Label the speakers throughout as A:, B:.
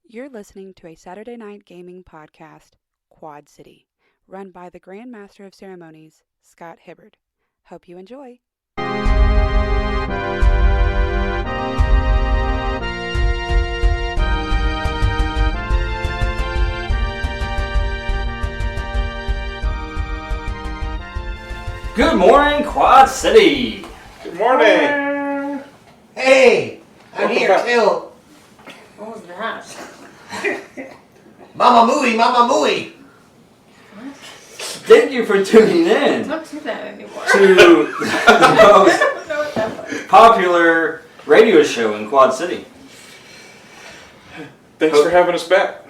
A: You're listening to a Saturday night gaming podcast, Quad City, run by the Grand Master of Ceremonies, Scott Hibbard. Hope you enjoy.
B: Good morning, Quad City.
C: Good morning.
D: Hey, I'm here too.
E: What was that?
D: Mama Mooey, Mama Mooey.
B: Thank you for tuning in
E: Don't do that anymore.
B: to the most
E: I don't know what that was.
B: popular radio show in Quad City.
C: Thanks for having us back.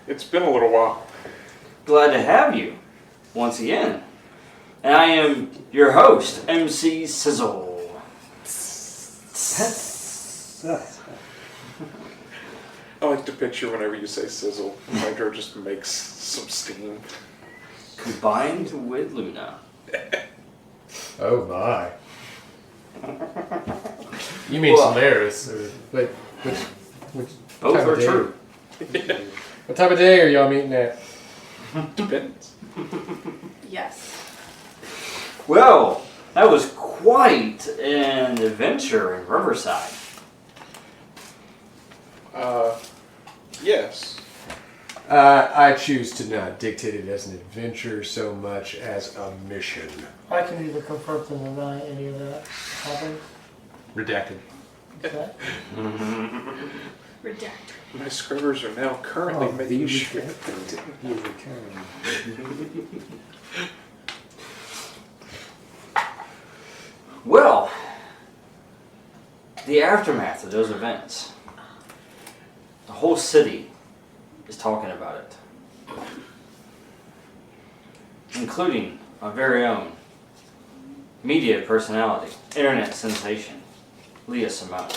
C: It's been a little while.
B: Glad to have you once again. And I am your host, MC Sizzle.
C: I like to picture whenever you say sizzle, Hydro just makes some steam.
B: Combined with Luna.
D: Oh my. You mean Solaris? But which
B: Both
D: time
B: are
D: of day?
B: true.
D: What time of day are y'all meeting at?
C: Depends.
E: Yes.
B: Well, that was quite an adventure in Riverside.
C: Yes.
D: I choose to not dictate it as an adventure so much as a mission.
F: I can either confirm or deny any of that happened.
D: Redacted.
F: Is that?
E: Redact.
C: My scrubbers are now currently making sure that they didn't.
B: Well, the aftermath of those events. The whole city is talking about it. Including our very own media personality, internet sensation, Leah Simone.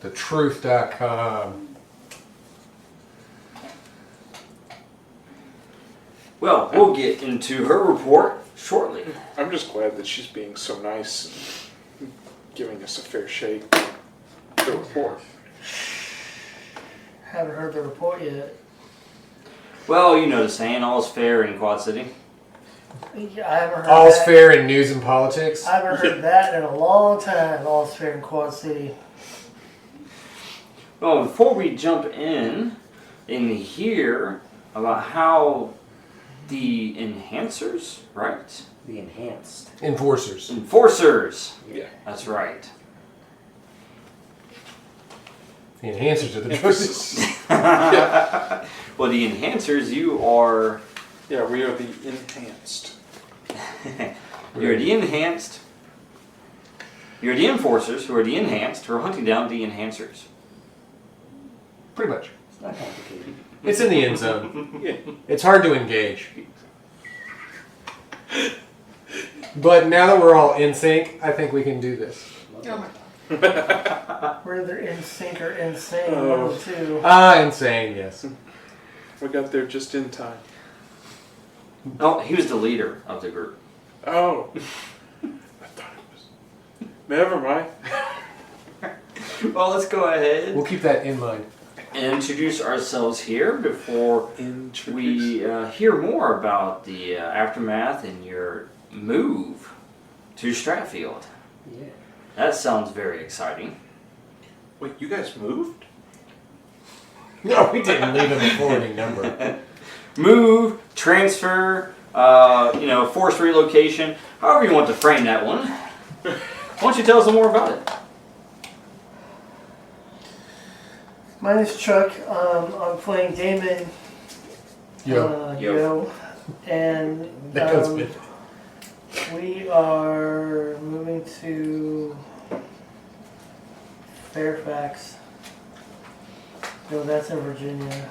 D: Thetruth.com.
B: Well, we'll get into her report shortly.
C: I'm just glad that she's being so nice and giving us a fair shake. The report.
F: Haven't heard the report yet.
B: Well, you know the saying, all's fair in Quad City.
F: Yeah, I haven't heard
D: All's
F: that.
D: fair in news and politics.
F: I haven't heard that in a long time. All's fair in Quad City.
B: Well, before we jump in and hear about how the enhancers, right?
G: The enhanced.
D: Enforcers.
B: Enforcers.
C: Yeah.
B: That's right.
D: The enhancers are the choices.
B: Well, the enhancers, you are...
C: Yeah, we are the enhanced.
B: You're the enhanced. You're the enforcers who are the enhanced who are hunting down the enhancers.
D: Pretty much.
G: It's not complicated.
D: It's in the end zone.
C: Yeah.
D: It's hard to engage. But now that we're all in sync, I think we can do this.
E: Oh my god.
F: We're either in sync or insane.
C: Oh.
F: One of the two.
D: Insane, yes.
C: We got there just in time.
B: Oh, he was the leader of the group.
C: Oh. I thought it was. Never mind.
B: Well, let's go ahead
D: We'll keep that in mind.
B: and introduce ourselves here before we hear more about the aftermath and your move to Stratfield.
G: Yeah.
B: That sounds very exciting.
C: Wait, you guys moved?
D: No, we didn't leave him a forwarding number.
B: Move, transfer, forced relocation, however you want to frame that one. Why don't you tell us more about it?
F: My name's Chuck. I'm playing Damon.
D: Yo.
F: And
D: That goes with it.
F: we are moving to Fairfax. No, that's in Virginia.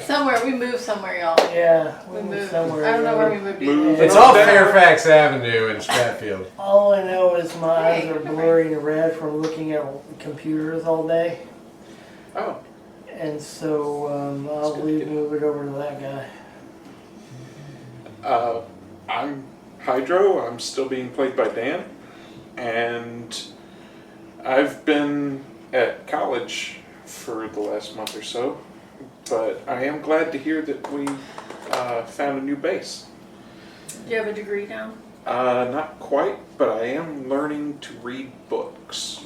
E: Somewhere. We moved somewhere, y'all.
F: Yeah,
E: We
F: moved
E: moved.
F: somewhere.
E: I don't know where we moved
C: Move.
E: either.
D: It's off Fairfax Avenue in Stratfield.
F: All I know is my eyes are blurry and red from looking at computers all day.
C: Oh.
F: And so I'll move it over to that guy.
C: I'm Hydro. I'm still being played by Dan. And I've been at college for the last month or so, but I am glad to hear that we found a new base.
E: Do you have a degree now?
C: Not quite, but I am learning to read books.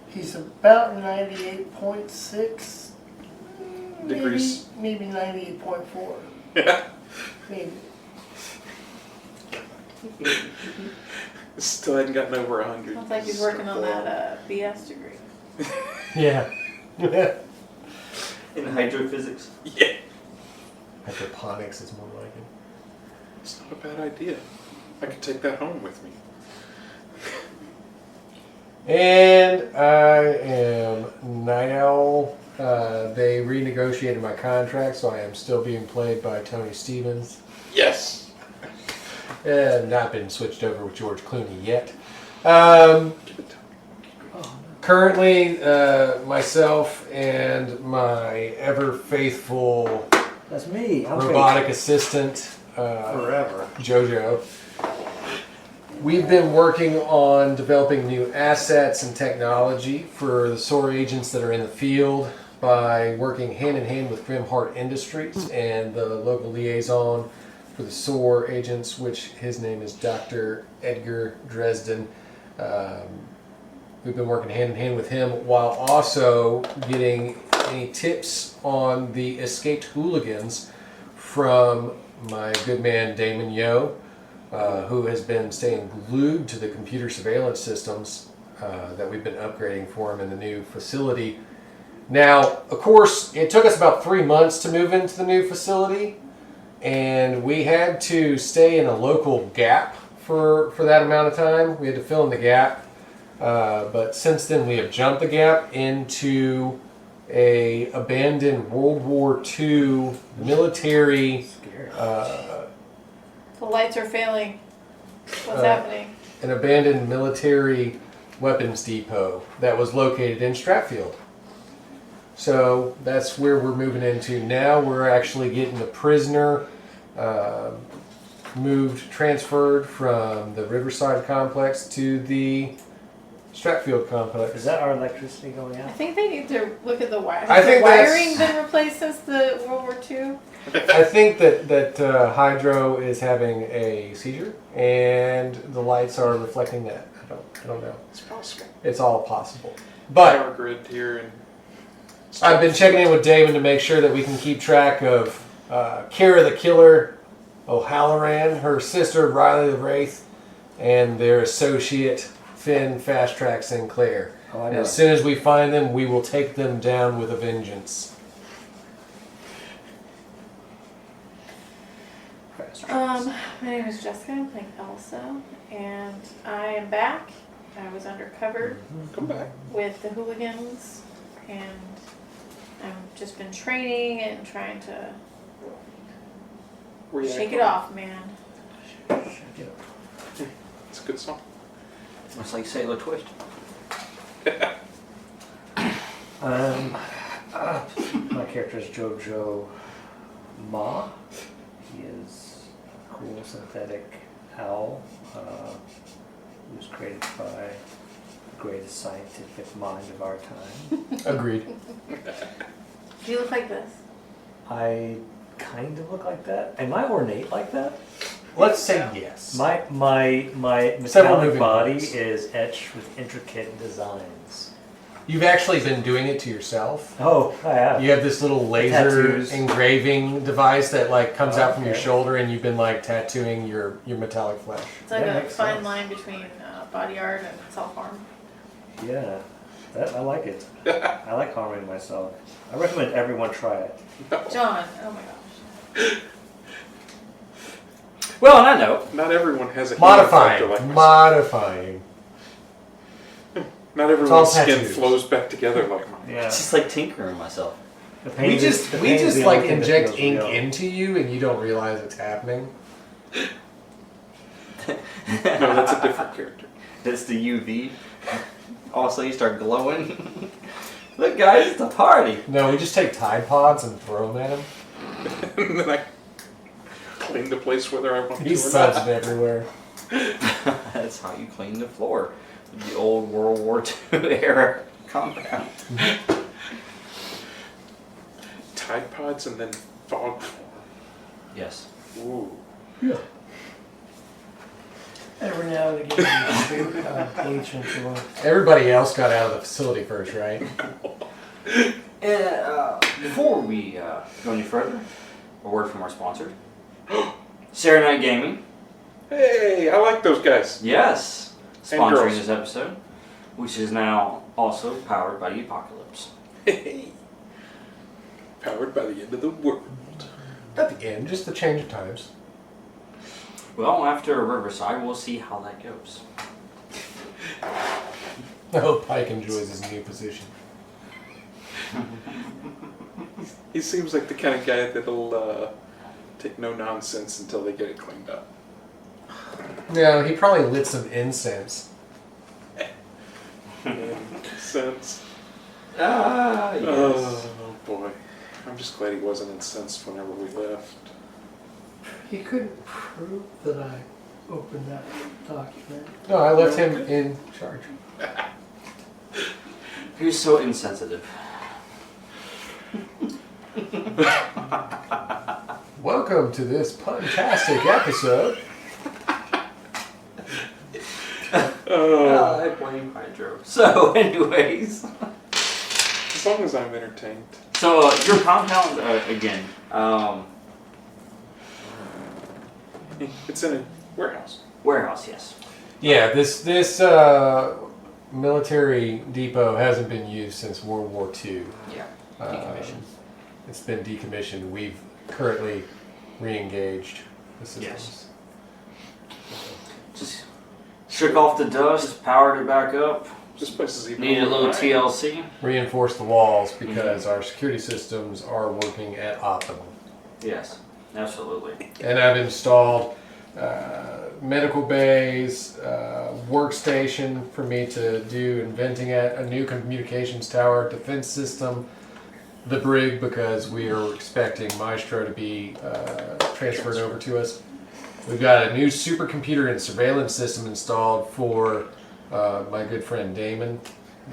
F: He's about 98.6
C: Degrees.
F: Maybe 98.4.
C: Yeah.
F: Maybe.
C: Still hadn't gotten over 100.
E: Sounds like he's working on that BS degree.
D: Yeah.
B: In hydrophysics.
C: Yeah.
D: Hydroponics is more like it.
C: It's not a bad idea. I could take that home with me.
D: And I am Night Owl. They renegotiated my contract, so I am still being played by Tony Stevens.
C: Yes.
D: Not been switched over with George Clooney yet. Currently, myself and my ever faithful
G: That's me. I'm
D: robotic assistant,
G: forever.
D: Jojo. We've been working on developing new assets and technology for the SOAR agents that are in the field by working hand in hand with Grimheart Industries and the local liaison for the SOAR agents, which his name is Dr. Edgar Dresden. We've been working hand in hand with him while also getting any tips on the escaped hooligans from my good man Damon Yo, who has been staying glued to the computer surveillance systems that we've been upgrading for him in the new facility. Now, of course, it took us about 3 months to move into the new facility, and we had to stay in a local gap for that amount of time. We had to fill in the gap, but since then we have jumped the gap into a abandoned World War II military
E: The lights are failing. What's happening?
D: an abandoned military weapons depot that was located in Stratfield. So that's where we're moving into now. We're actually getting a prisoner transferred from the Riverside complex to the Stratfield complex.
G: Is that our electricity going
E: I
G: out?
E: think they need to look at the wire.
D: I
E: Has
D: think
E: the wiring
D: that's-
E: been replaced since the World War II?
D: I think that Hydro is having a seizure, and the lights are reflecting that. I don't know.
C: It's possible.
D: It's all possible. But
C: Power grid here and
D: I've been checking in with Damon to make sure that we can keep track of Kara the Killer O'Halloran, her sister Riley the Wraith, and their associate Finn Fast Track Sinclair.
G: Oh, I
D: And
G: know.
D: as soon as we find them, we will take them down with a vengeance.
E: My name is Jessica. I'm playing Elsa, and I am back. I was undercover
C: come back.
E: with the Hooligans, and I've just been training and trying to shake it off, man.
C: It's a good song.
B: It's like Sailor Twist.
G: My character is Jojo Ma. He is a cool synthetic owl who's created by the greatest scientific mind of our time.
D: Agreed.
E: Do you look like this?
G: I kind of look like that. Am I ornate like that?
D: Let's say yes.
G: My
D: Several
G: metallic
D: moving
G: body
D: parts.
G: is etched with intricate designs.
D: You've actually been doing it to yourself.
G: Oh, I have.
D: You have this little laser
G: Tattoos.
D: engraving device that like comes out from your
G: Okay.
D: shoulder, and you've been like tattooing your metallic flesh.
E: It's like
G: That
E: a
G: makes
E: fine
G: sense.
E: line between body art and self-harm.
G: Yeah, I like it. I like harming myself. I recommend everyone try it.
E: John, oh my gosh.
B: Well, on that note,
C: Not everyone has a healing factor
D: Modifying.
C: like myself.
D: Modifying.
C: Not
D: all
C: everyone's skin
D: tattoos.
C: flows back together like mine.
G: Yeah.
B: it's just like tinkering myself.
G: The pain
D: We
G: is-
D: just
G: the pain is the
D: like
G: only thing that
D: inject
G: feels
D: ink
G: real.
D: into you, and you don't realize it's happening.
C: No, that's a different character.
B: It's the UV. Also, you start glowing. Look, guys, it's a party.
D: No, we just take Tide Pods and throw them at him.
C: And then I clean the place whether I want
D: He
C: to or
D: suds
C: not.
D: it everywhere.
B: That's how you clean the floor. The old World War II era compound.
C: Tide Pods and then fog form.
B: Yes.
C: Ooh.
D: Yeah.
F: Every now and again, bleach into one.
D: Everybody else got out of the facility first, right?
B: Before we go any further, a word from our sponsor, Sarah Night Gaming.
C: Hey, I like those guys.
B: Yes,
C: And
B: sponsoring
C: girls.
B: this episode, which is now also powered by the apocalypse.
C: Hey. Powered by the end of the world.
D: At the end, just the change of times.
B: Well, after Riverside, we'll see how that goes.
D: I hope Pike enjoys his new position.
C: He seems like the kind of guy that'll take no nonsense until they get it cleaned up.
D: No, he probably lit some incense.
C: Sense.
B: Ah, yes.
C: Oh boy. I'm just glad he wasn't incensed whenever we left.
F: He couldn't prove that I opened that document.
D: No, I left him in charge.
B: He was so insensitive.
D: Welcome to this fantastic episode.
B: I blame Hydro. So, anyways.
C: As long as I'm entertained.
B: So, your compound, again,
C: It's in a warehouse.
B: warehouse, yes.
D: Yeah, this military depot hasn't been used since World War II.
B: Yeah,
D: Um,
B: decommissioned.
D: It's been decommissioned. We've currently re-engaged the systems.
B: Just shook off the dust, powered it back up.
C: This place is even
B: Needed a little
C: overnight.
B: TLC.
D: Reinforce the walls because our security systems are working at optimum.
B: Yes, absolutely.
D: And I've installed medical bays, workstation for me to do inventing at, a new communications tower, defense system, the brig because we are expecting Maestro to be transferred over to us. We've got a new supercomputer and surveillance system installed for my good friend Damon,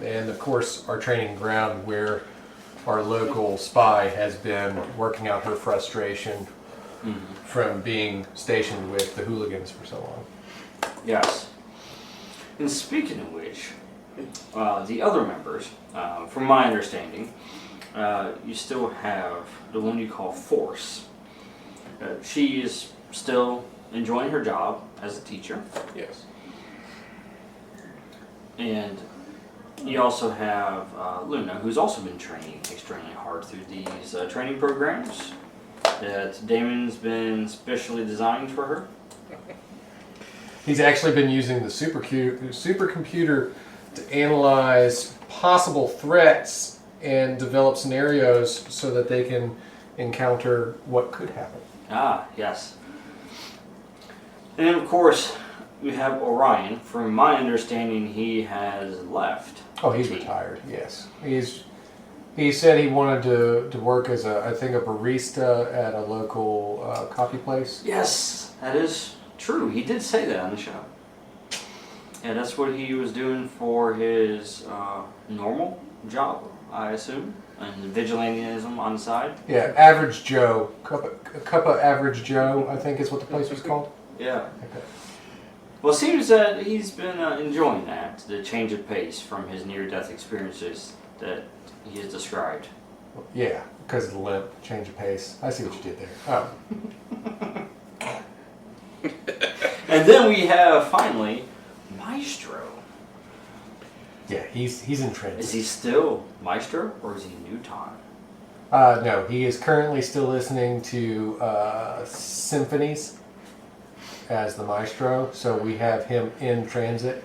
D: and of course our training ground where our local spy has been working out her frustration from being stationed with the Hooligans for so long.
B: Yes. And speaking of which, the other members, from my understanding, you still have the one you call Force. She is still enjoying her job as a teacher.
C: Yes.
B: And you also have Luna, who's also been training extremely hard through these training programs that Damon's been specially designed for her.
D: He's actually been using the supercomputer to analyze possible threats and develop scenarios so that they can encounter what could happen.
B: Ah, yes. And then, of course, we have Orion. From my understanding, he has left.
D: Oh, he's retired. Yes, he said he wanted to work as I think a barista at a local coffee place.
B: Yes, that is true. He did say that on the show. Yeah, that's what he was doing for his normal job, I assume, and vigilantism on the side.
D: Yeah, Average Joe, cup of Average Joe, I think is what the place was called.
B: Yeah.
D: Okay.
B: Well, it seems that he's been enjoying that, the change of pace from his near-death experiences that he has described.
D: Yeah, because of the limp, change of pace. I see what you did there. Oh.
B: And then we have, finally, Maestro.
D: Yeah, he's in transit.
B: Is he still Maestro, or is he Newton?
D: No, he is currently still listening to symphonies as the Maestro, so we have him in transit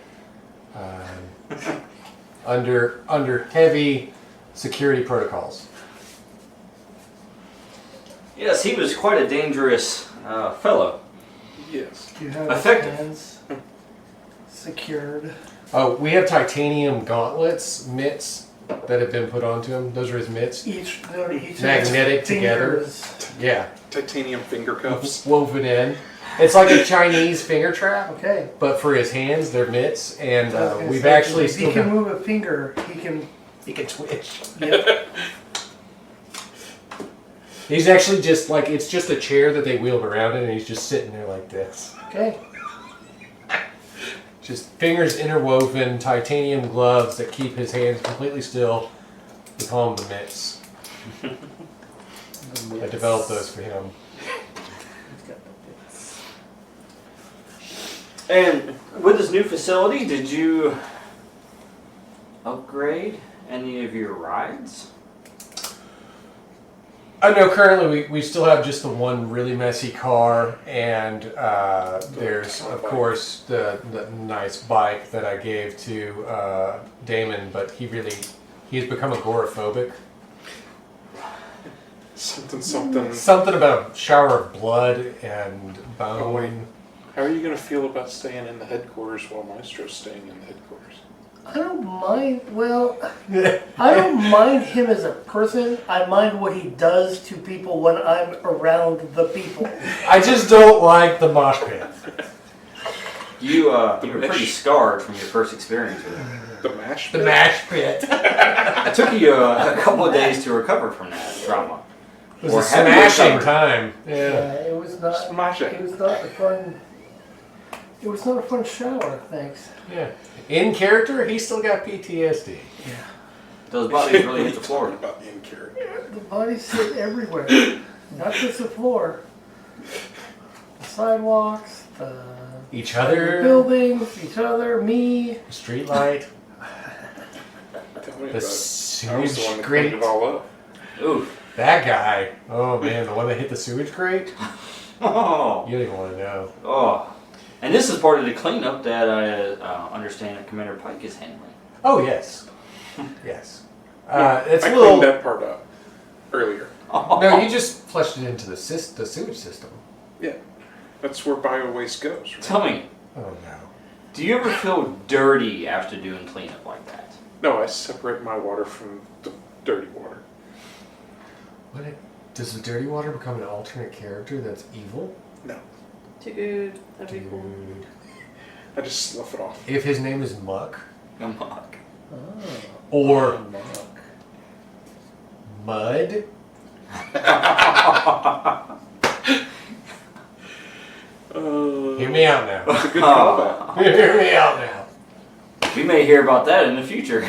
D: under heavy security protocols.
B: Yes, he was quite a dangerous fellow.
C: Yes.
F: Do you have his
B: Effective.
F: hands secured?
D: Oh, we have titanium gauntlets, mitts that have been put onto him. Those are his mitts.
F: Each of his
D: Magnetic together.
F: fingers.
D: Yeah,
C: Titanium finger cuffs.
D: woven in. It's like a Chinese finger trap,
F: Okay.
D: but for his hands, they're mitts, and
F: I was gonna
D: we've
F: say,
D: actually
F: if he
D: still
F: can
D: got,
F: move a finger, he can
D: He can twitch.
F: Yep.
D: He's actually just like, it's just a chair that they wheel him around in, and he's just sitting there like this.
F: Okay.
D: Just fingers interwoven, titanium gloves that keep his hands completely still. We call them the mitts. I developed those for him.
G: He's got the bits.
B: And with this new facility, did you upgrade any of your rides?
D: I know currently we still have just the one really messy car, and there's of course the nice bike that I gave to Damon, but he's become agoraphobic. Something about a shower of blood and bone.
C: Oh, wait. How are you going to feel about staying in the headquarters while Maestro's staying in the headquarters?
F: I don't mind. Well, I don't mind him as a person. I mind what he does to people when I'm around the people.
D: I just don't like the mosh pit.
B: You were pretty scarred from your first experience with it.
C: The mash
D: The
C: pit?
D: mash pit.
B: It took you a couple of days to recover from that trauma.
D: It was
B: Or
D: a
B: have you
D: smashing
B: recovered?
D: time. Yeah.
F: It was not.
C: Smash it.
F: It was not a fun. It was not a fun shower. Thanks.
D: Yeah. In character, he still got PTSD.
B: Those bodies really hit the floor.
C: About in character.
F: The bodies sit everywhere, not just the floor. The sidewalks, the
D: Each other.
F: buildings, each other, me.
D: Street light.
C: Tell me
D: The
C: about it. I was the
D: sewage
C: one that
D: grate.
C: cleaned it all up.
B: Ooh.
D: That guy. Oh man, the one that hit the sewage grate?
B: Oh.
D: You don't even want to know.
B: Oh. And this is part of the cleanup that I understand that Commander Pike is handling.
D: Oh yes. Yes.
C: No,
D: It's
C: I
D: a little.
C: cleaned that part up earlier.
D: No, you just flushed it into the sewage system.
C: Yeah. That's where bio waste goes, right?
B: Tell me,
D: Oh no.
B: do you ever feel dirty after doing cleanup like that?
C: No, I separate my water from the dirty water.
D: Does the dirty water become an alternate character that's evil?
C: No.
E: Dude, that'd be cool.
D: Dude.
C: I just slough it off.
D: If his name is Muck
B: Come on.
G: Oh,
D: or
G: Mark.
D: Mud, hear me out now.
C: That's a good callback.
D: Hear me out now.
B: We may hear about that in the future.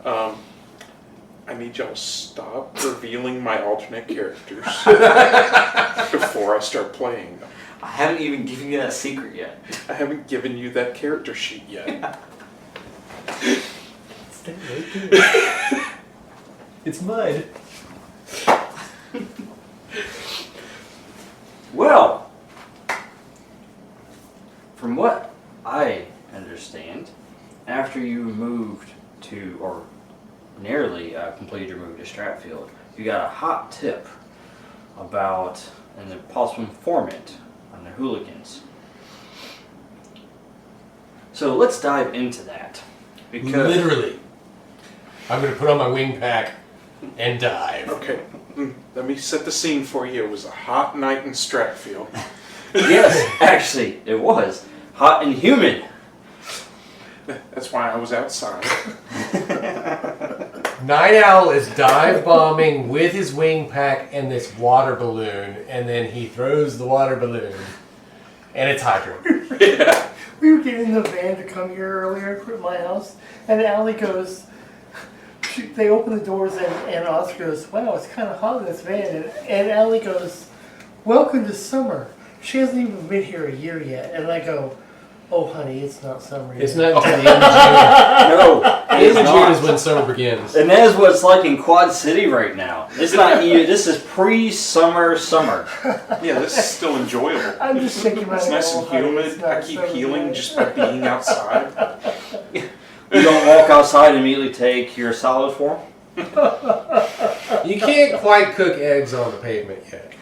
C: I need y'all to stop revealing my alternate characters before I start playing them.
B: I haven't even given you that secret yet.
C: I haven't given you that character sheet yet.
D: Stay right there. It's mud.
B: Well, from what I understand, after you moved to, or nearly completed your move to Stratfield, you got a hot tip about an possible informant on the Hooligans. So let's dive into that. Because
D: Literally. I'm going to put on my wing pack and dive.
C: Okay, let me set the scene for you. It was a hot night in Stratfield.
B: yes, actually, it was hot and humid.
C: That's why I was outside.
D: Night Owl is dive bombing with his wing pack and this water balloon, and then he throws the water balloon, and it's hydrant.
C: Yeah.
F: We were getting in the van to come here earlier at my house, and Allie goes, they open the doors, and Oscar goes, wow, it's kind of hot in this van. And Allie goes, welcome to summer. She hasn't even been here a year yet. And I go, oh, honey, it's not summer yet.
D: It's not until the end of June.
B: No,
D: The
B: it
D: end
B: is
D: of June
B: not.
D: is when summer begins.
B: And that is what it's like in Quad City right now. It's not even, this is pre-summer summer.
C: Yeah, this is still enjoyable.
F: I'm just shaking my
C: It's
F: head.
C: nice
F: oh,
C: and
F: honey, it's
C: humid.
F: not
C: I keep
F: summer
C: healing
F: yet."
C: just by being outside.
B: You don't walk outside and immediately take your salad form?
D: You can't quite cook eggs on the pavement yet.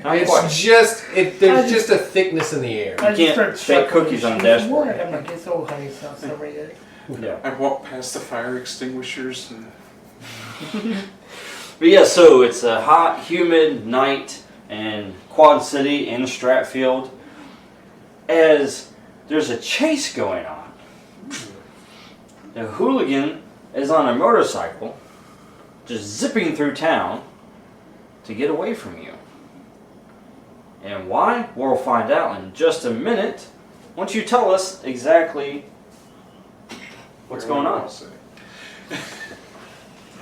B: Not
D: It's
B: quite.
D: just, there's just a thickness in the air.
F: I
B: You can't
F: just start
B: bake cookies on the
F: chuckling.
B: dashboard.
F: What? I'm like, it's oh, honey, it's not summer yet.
B: Yeah.
C: I walk past the fire extinguishers and
B: But yeah, so it's a hot, humid night in Quad City in Stratfield as there's a chase going on. The Hooligan is on a motorcycle, just zipping through town to get away from you. And why? We'll find out in just a minute once you tell us exactly what's going on.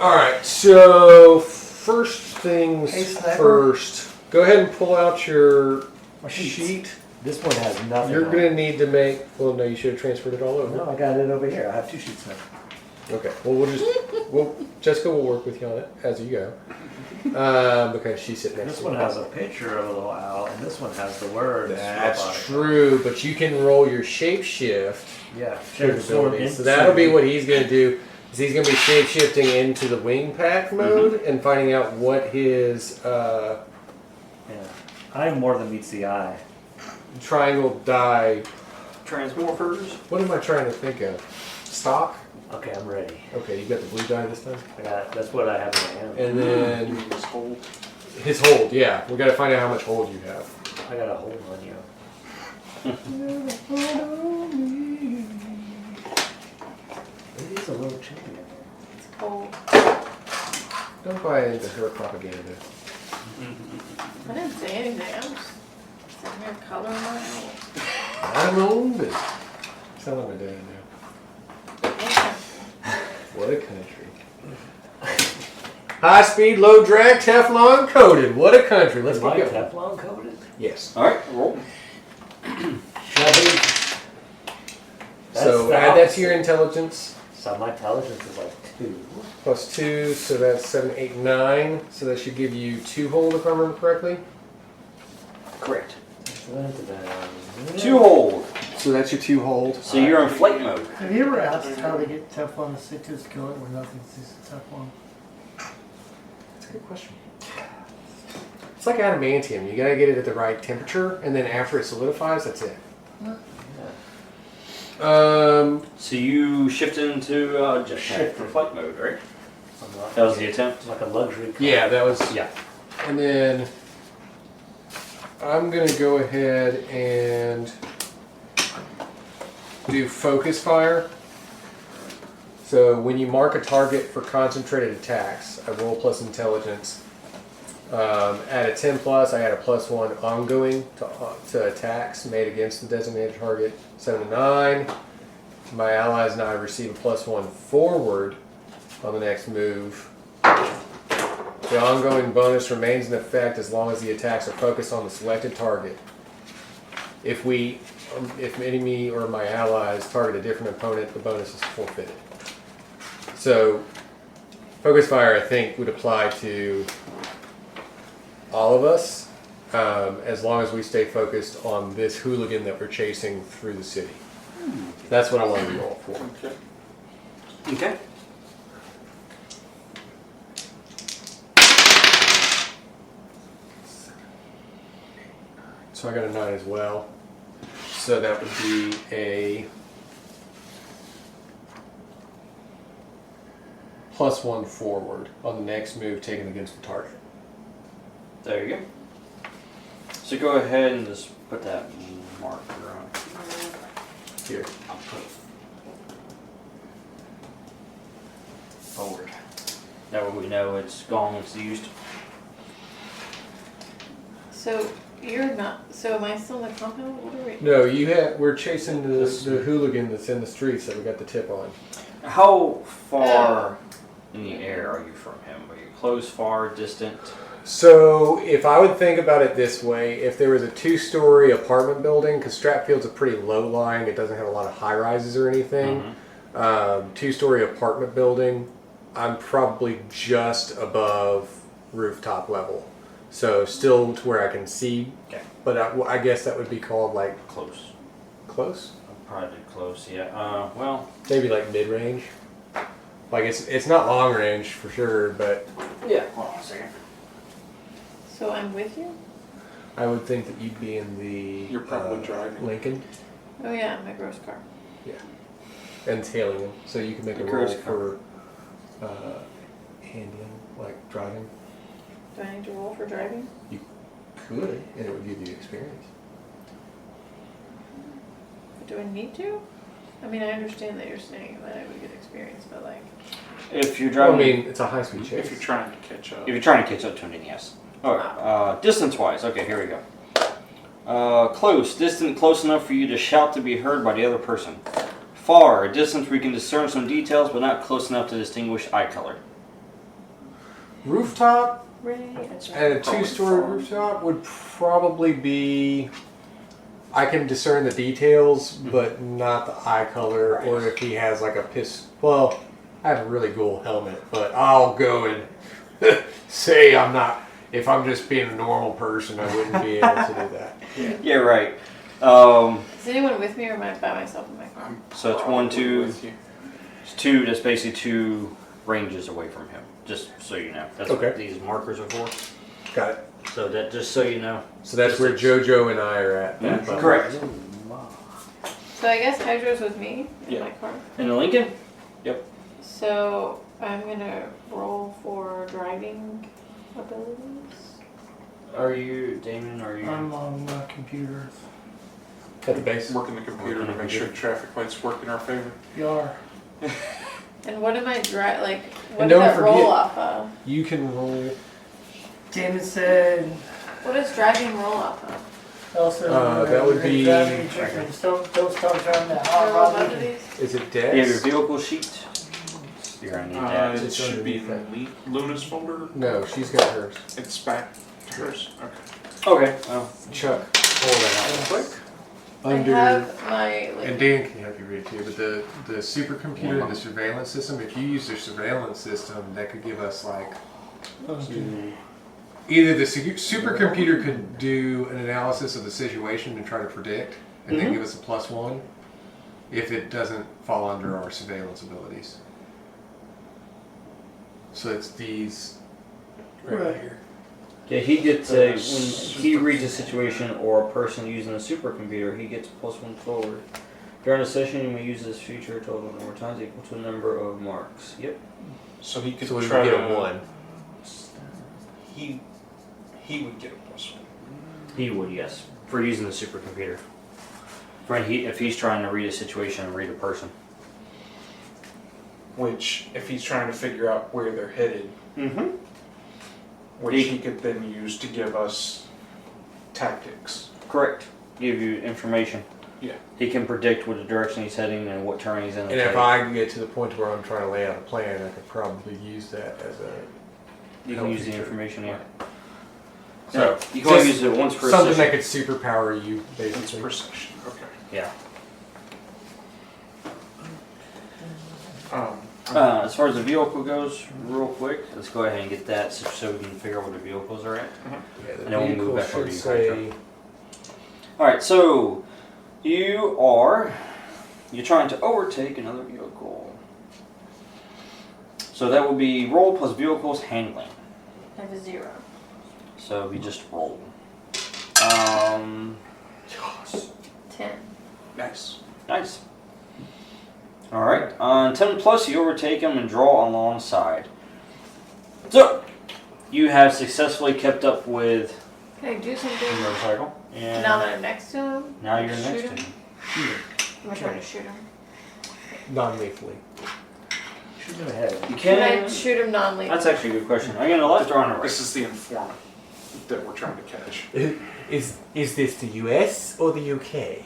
D: Alright, so first things
F: Hey, Sniper.
D: first. Go ahead and pull out your
G: My sheets.
D: sheet.
G: This one has nothing.
D: You're
G: on
D: going
G: it.
D: to need to make. Well, no, you should have transferred it all over.
G: No, I got it over here. I have 2 sheets now.
D: Okay. Well, Jessica will work with you on it as you go. Because she's sitting next
G: This
D: to
G: one
D: you.
G: has a picture of a little owl, and this one has the words.
D: That's
G: robotic.
D: true, but you can roll your shapeshift
G: Yeah.
D: capability. So that'll be what he's going to do. Is he's going to be shapeshifting into the wing pack mode and finding out what his
G: Yeah. I am more than meets the eye.
D: triangle die.
B: Transmorphers?
D: What am I trying to think of? Stock?
G: Okay, I'm ready.
D: Okay, you got the blue die this time?
G: That's what I have in my hand.
D: And then
C: Just hold.
D: his hold, yeah. We got to find out how much hold you have.
G: I got a hold on you. It is a little chilly in here.
E: It's cold.
D: Don't buy into her propaganda.
E: I didn't say anything. I'm just sitting here coloring my owl.
D: I know, but sound like my dad now. What a country. High speed, low drag, Teflon coated. What a country. Let's
G: Am I
D: get going.
G: Teflon coated?
D: Yes.
B: Alright, roll.
G: Chubby.
D: So add that to your intelligence.
G: So my intelligence is like 2.
D: Plus 2, so that's 7, 8, 9. So that should give you 2 hold if I remember correctly.
B: Correct.
G: 2
B: 2 hold.
D: So that's your 2 hold.
B: So you're in flight mode.
F: Have you ever asked how to get Teflon to stick to a skillet where nothing sticks to Teflon?
D: That's a good question. It's like adamantium. You gotta get it at the right temperature, and then after it solidifies, that's it.
B: So you shifted into jetpack for flight mode, right? That was the attempt?
G: Like a luxury car.
D: Yeah, that was.
B: Yeah.
D: And then I'm gonna go ahead and do focus fire. So when you mark a target for concentrated attacks, I roll plus intelligence. At a 10 plus, I add a +1 ongoing to attacks made against the designated target. 7 to 9. My allies and I receive a +1 forward on the next move. The ongoing bonus remains in effect as long as the attacks are focused on the selected target. If enemy or my allies target a different opponent, the bonus is forfeited. So, focus fire, I think, would apply to all of us, as long as we stay focused on this hooligan that we're chasing through the city. That's what I want to roll for.
C: Okay.
B: Okay.
D: So I got a 9 as well. So that would be a +1 forward on the next move taken against the target.
B: There you go. So go ahead and just put that marker on.
D: Here.
B: I'll put forward. That way we know it's gone, it's used.
E: So you're not. So am I still in the compound? What are we?
D: No, we're chasing the hooligan that's in the streets that we got the tip on.
B: How far in the air are you from him? Are you close, far, distant?
D: So if I would think about it this way, if there was a 2-story apartment building, because Stratfield's a pretty low lying, it doesn't have a lot of high rises or anything. 2-story apartment building, I'm probably just above rooftop level. So still to where I can see,
B: Okay.
D: but I guess that would be called like
B: Close.
D: close?
B: Probably close, yeah. Well,
D: Maybe like mid-range. Like it's not long range for sure, but
B: yeah. Hold on a second.
E: So I'm with you.
D: I would think that you'd be in the
C: You're probably driving.
D: Lincoln
E: Oh yeah, my gross car.
D: and tailing him, so you can make
B: The
D: a roll
B: cruise
D: for handling, like driving.
E: Do I need to roll for driving?
D: You could, and it would give you experience.
E: Do I need to? I mean, I understand that you're saying that I would get experience, but like,
B: If you're
D: Well, I
B: driving,
D: mean, it's a high-speed chase.
C: If you're trying to catch up.
B: if you're trying to catch up to him, yes. Alright, distance-wise, okay, here we go. Close, distant, close enough for you to shout to be heard by the other person. Far, a distance where you can discern some details, but not close enough to distinguish eye color.
D: Rooftop
E: Ray,
D: and a two-story rooftop would probably be. I can discern the details, but not the eye color, or if he has like a piss. Well, I have a really cool helmet, but I'll go and say I'm not. If I'm just being a normal person, I wouldn't be able to do that.
B: Yeah, right.
E: Is anyone with me or am I by myself in my car?
B: So it's 1,
C: Probably
B: 2,
C: with you.
B: it's 2. That's basically 2 ranges away from him. Just so you know. That's
D: Okay.
B: what these markers are for.
D: Got it.
B: So that just so you know.
D: So that's where JoJo and I are at. That level.
B: Correct.
E: So I guess Hydro's with me in
C: Yeah.
E: my car.
B: In the Lincoln?
E: So I'm gonna roll for driving abilities.
B: Are you Damon? Are you?
F: I'm on computers.
D: At the base.
C: Working the computer to make sure the traffic lights work in our favor.
F: You are.
E: And what am I like? What
D: And
E: does
D: don't
E: that roll
D: forget-
E: off of?
D: You can roll.
F: Damon said.
E: What does driving roll off of?
F: Also,
D: That would be-
F: driving chickens. Don't start driving that hot
E: Roll
F: rod.
E: above these?
D: Is it
B: You have your
D: Dex?
B: vehicle sheet. You're gonna need that.
C: It
D: It's
C: should be
D: underneath
C: in Luna's folder.
D: No, she's got hers.
C: It's back to hers. Okay.
B: Okay. Well,
D: Chuck.
B: pull that out real quick.
D: Under.
E: I have my
D: And
E: like,
D: Dan can help you read too, but the supercomputer and the surveillance system, if you use their surveillance system, that could give us like either the supercomputer could do an analysis of the situation and try to predict, and then give us a +1 if it doesn't fall under our surveillance abilities. So it's these right here.
B: Yeah, he gets a when he reads a situation or a person using a supercomputer, he gets +1 forward. During a session, you may use this feature a total of more times equal to the number of marks. Yep.
C: So he could
D: So we
C: try
D: would get
C: to
D: a 1.
C: He would get a +1.
B: He would, yes, for using the supercomputer. For if he's trying to read a situation and read a person.
C: Which, if he's trying to figure out where they're headed,
B: Mm-hmm.
C: which he could then use to give us tactics.
B: Correct. Give you information.
C: Yeah.
B: He can predict what direction he's heading and what turn he's in.
D: And if I get to the point where I'm trying to lay out a plan, I could probably use that as a
B: you can use the information, yeah.
D: So,
B: you can only
D: just
B: use it once per
D: something
B: session.
D: that could superpower you,
C: It's
D: basically.
C: per section. Okay.
B: Yeah.
C: Um,
B: As far as the vehicle goes, real quick, let's go ahead and get that so we can figure out where the vehicles are at.
D: Yeah, the
B: And then we'll move
D: vehicle
B: back over
D: should
B: to you,
D: say
B: Alright, so you're trying to overtake another vehicle. So that would be roll plus vehicles handling.
E: I have a 0.
B: So it'd be just roll.
E: 10.
C: nice.
B: Nice. Alright, on 10 plus you overtake him and draw alongside. So, you have successfully kept up with
E: Can I do
B: the
E: something
B: motorcycle. And
E: now that I'm next to him?
B: now you're
E: Shoot
B: next to
E: him?
B: him.
E: I'm gonna try to shoot him.
D: non-lethally.
G: Shoot him ahead.
B: You
E: Can I
B: can.
E: shoot him non-lethal?
B: That's actually a good question. Are you on the left or on the right?
C: This is the informant that we're trying to catch.
D: Is this the US or the UK?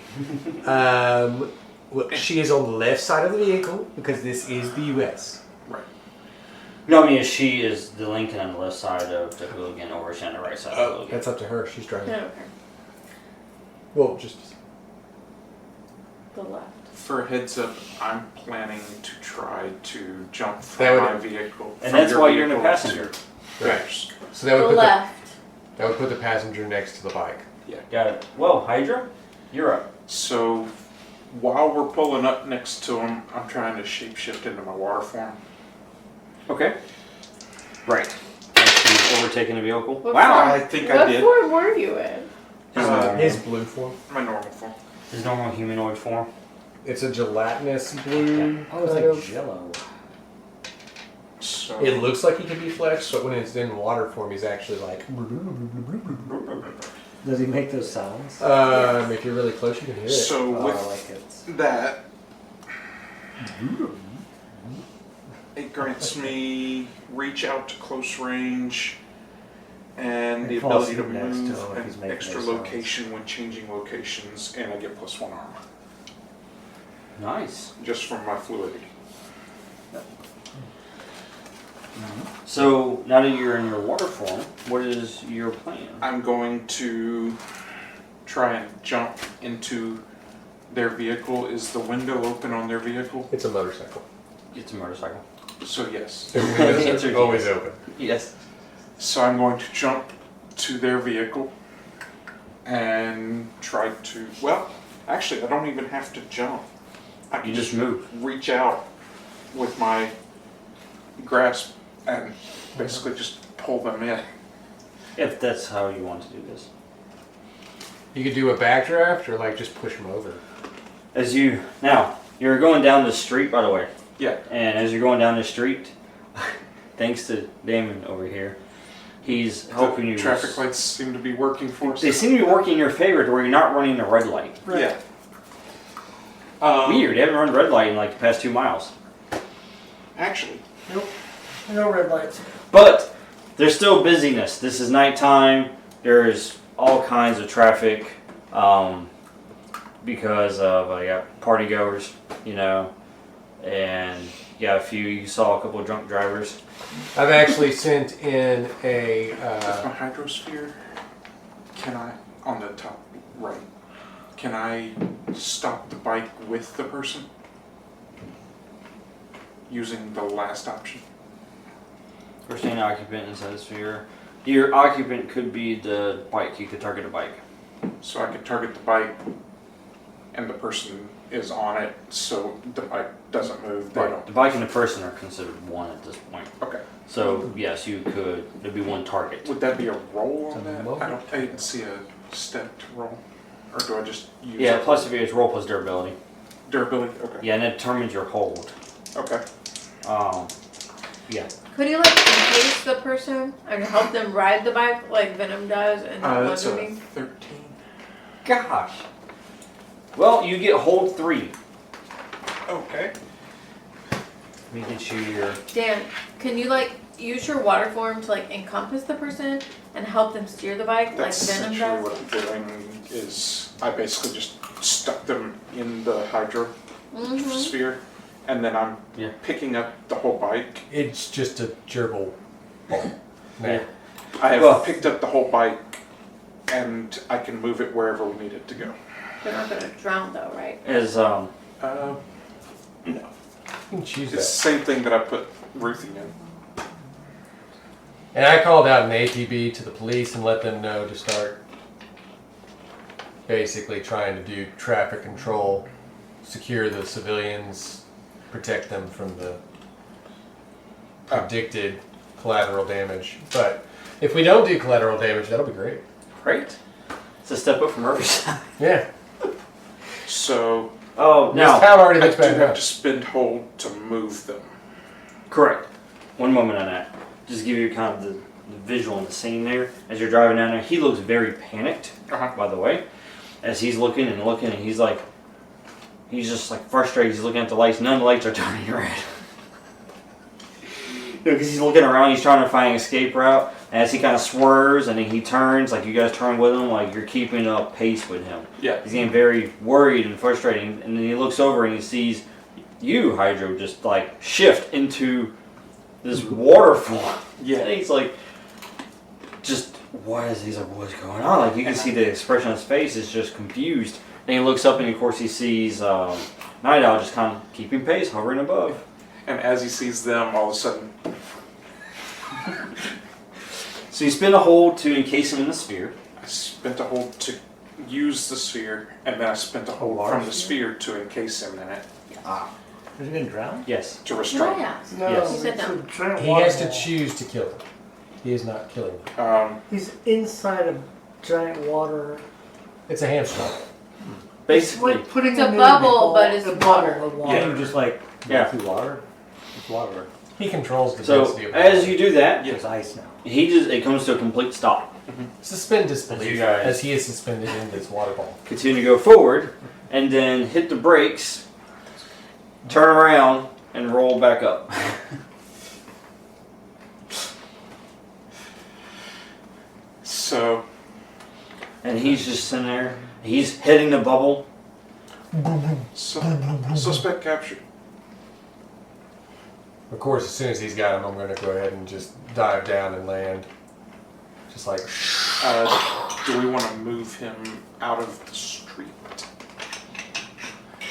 D: Well, she is on the left side of the vehicle because this is the US.
C: Right.
B: No, I mean, she is the Lincoln on the left side of the Hooligan, or is she on the right side of the Hooligan?
D: That's up to her. She's
E: I
D: driving.
E: don't care.
D: Well, just
E: The left.
C: For a heads up, I'm planning to try to jump
D: That
C: from
D: would-
C: my vehicle.
B: And
C: from
B: that's
C: your
B: why you're in the
C: vehicle
B: passenger.
C: to theirs.
D: so that would
E: The
D: put
E: left.
D: that would put the passenger next to the bike.
B: Got it. Well, Hydra, you're up.
C: So while we're pulling up next to him, I'm trying to shapeshift into my water form.
B: Okay. Right. Actually overtaking the vehicle.
E: What
B: Wow.
C: I think
E: What
C: I did.
E: form were you in?
D: His blue form.
C: My normal form.
B: His normal humanoid form.
D: It's a gelatinous blue.
G: I was
D: kind
G: like
D: of.
G: Jello.
C: So
D: It looks like he can be flexed, but when it's in water form, he's actually like.
G: Does he make those sounds?
D: If you're really close, you can hear it.
C: So
G: Oh,
C: with
G: I like it.
C: that, It grants me reach out to close range and the
G: It falls
C: ability to
G: next to
C: move
G: him if he's
C: an
G: making
C: extra
G: those sounds.
C: location when changing locations, and I get +1 arm
B: Nice.
C: just from my fluidity.
B: So now that you're in your water form, what is your plan?
C: I'm going to try and jump into their vehicle. Is the window open on their vehicle?
D: It's a motorcycle.
B: It's a motorcycle.
C: So yes.
D: The windows
B: Answer
D: are always
B: yes.
D: open.
B: Yes.
C: So I'm going to jump to their vehicle and try to, well, actually I don't even have to jump. I
B: You
C: can
B: just move.
C: reach out with my grasp and basically just pull them in.
B: If that's how you want to do this.
D: You could do a backdraft or like just push them over.
B: You're going down the street, by the way.
C: Yeah.
B: And as you're going down the street, thanks to Damon over here, he's helping you.
C: Traffic lights seem to be working for us.
B: They seem to be working in your favor to where you're not running a red light.
C: Yeah.
B: Weird, you haven't run red light in like the past 2 miles.
C: Actually,
F: Nope. No red lights.
B: But there's still busyness. This is nighttime. There's all kinds of traffic because of party goers, and you saw a couple of drunk drivers.
D: I've actually sent in a.
C: with my hydrosphere, can I, on the top right, can I stop the bike with the person? Using the last option.
B: First thing occupant inside the sphere. Your occupant could be the bike. You could target a bike.
C: So I could target the bike and the person is on it, so the bike doesn't move. They don't.
B: The bike and the person are considered one at this point.
C: Okay.
B: So yes, you could. There'd be one target.
C: Would that be a roll on that?
D: Well,
C: I didn't see a stepped roll. Or do I just use
B: Yeah.
C: it?
B: Plus, if it's roll plus durability.
C: Durability? Okay.
B: Yeah, and it determines your hold.
C: Okay.
B: Yeah.
E: Could you like engage the person and help them ride the bike like Venom does in
C: That's
E: one
C: a
E: movie?
C: 13.
B: Gosh. Well, you get hold 3.
C: Okay.
B: Let me get you your.
E: Dan, can you like use your water form to like encompass the person and help them steer the bike
C: That's
E: like Venom
C: essentially
E: does?
C: what I'm doing is I basically just stuck them in the hydro sphere and then I'm
B: Yeah.
C: picking up the whole bike.
D: It's just a gerbil ball.
B: Yeah.
C: I have
B: Well-
C: picked up the whole bike and I can move it wherever we need it to go.
E: They're not gonna drown though, right?
B: As
C: No.
D: You can choose
C: It's the
D: that.
C: same thing that I put Ruthie in.
D: And I called out an ATB to the police and let them know to start basically trying to do traffic control, secure the civilians, protect them from the predicted collateral damage. But if we don't do collateral damage, that'll be great.
B: great. It's a step up from Riverside.
D: Yeah.
C: So
B: Oh,
D: This
B: now.
D: town already
C: I
D: looks
C: do
D: bad
C: have
D: enough.
C: to spend hold to move them.
B: Correct. One moment on that. Just give you kind of the visual and the scene there. As you're driving down there, he looks very panicked, by the way. As he's looking and looking, and he's just like frustrated. He's looking at the lights. None of the lights are turning red. Because he's looking around, he's trying to find an escape route. And as he kind of swerves and then he turns, like you guys turn with him, like you're keeping up pace with him.
C: Yeah.
B: He's getting very worried and frustrated. And then he looks over and he sees you, Hydro, just like shift into this waterfall.
C: Yeah.
B: And he's like, just, he's like, what's going on? Like you can see the expression on his face is just confused. And he looks up and of course he sees Night Owl just kind of keeping pace, hovering above.
C: And as he sees them, all of a sudden,
B: So you spin a hold to encase him in the sphere.
C: I spent a hold to use the sphere, and then I spent a hold
G: water
C: from the sphere to encase him in it,
G: Is he gonna drown?
B: Yes.
C: to restrain him.
E: Yeah.
F: No,
B: Yes.
E: He said
F: it's
E: no.
F: a giant
D: He
F: water
D: has to
F: ball.
D: choose to kill him. He is not killing him.
F: He's inside a giant water.
D: It's a hamster.
F: It's
B: Basically,
F: like putting
E: It's a
F: him in
E: bubble,
F: ball-
E: but it's
F: a
E: water.
F: bubble of
G: Can
F: water.
G: you just like
B: Yeah.
G: go through water? It's water.
D: He controls the
B: so
D: density of
B: as you do that,
G: It's ice now.
B: it comes to a complete stop.
D: suspend
B: As you
D: disbelief
B: guys-
D: as he is suspended in this water ball.
B: Continue to go forward, and then hit the brakes. turn around and roll back up.
C: So,
B: And he's just sitting there. He's hitting the bubble.
C: suspect captured.
D: Of course, as soon as he's got him, I'm going to go ahead and just dive down and land. Just like,
C: Do we want to move him out of the street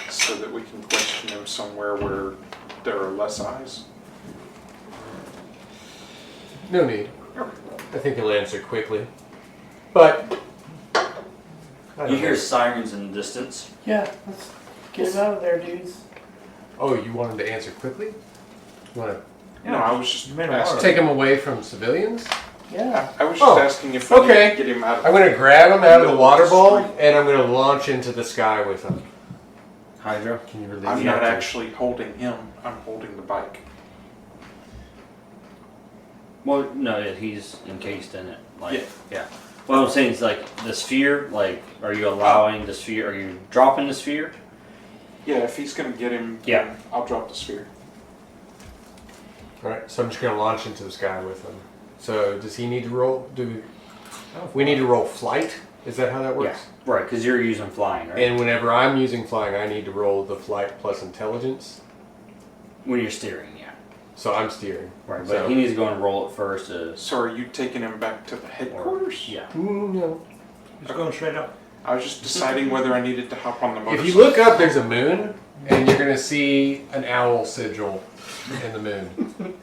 C: so that we can question him somewhere where there are less eyes?
D: no need. I think he'll answer quickly. But
B: You hear sirens in the distance.
F: Yeah, let's get him out of there, dudes.
D: oh, you want him to answer quickly? You want
C: No, I was just
G: Men
D: to
C: asking.
D: take him away from civilians?
F: Yeah.
C: I was just
D: Oh,
C: asking if we
D: okay.
C: need to get him out of
D: I'm going to grab him out of the water bowl
C: Street.
D: and I'm going to launch into the sky with him.
B: Hydra.
D: Can you release
C: I'm
D: him?
C: not actually holding him, I'm holding the bike.
B: Well, no, he's encased in it. Like, yeah. What I'm saying is, like, the sphere, like, are you allowing the sphere, are you dropping the sphere?
C: Yeah, if he's going to get him,
B: Yeah.
C: then I'll drop the sphere.
D: Alright, so I'm just going to launch into the sky with him. So does he need to roll? Do we need to roll flight? Is that how that works?
B: Yeah. Right, because you're using flying, right?
D: And whenever I'm using flying, I need to roll the flight plus intelligence.
B: When you're steering, yeah.
D: So I'm steering.
B: Right, but
D: So-
B: he needs to go and roll it first.
C: So are you taking him back to the headquarters?
B: Yeah.
D: No.
G: Just going straight up.
C: I was just deciding whether I needed to hop on the
D: If
C: motorcycle.
D: you look up, there's a moon, and you're going to see an owl sigil in the moon.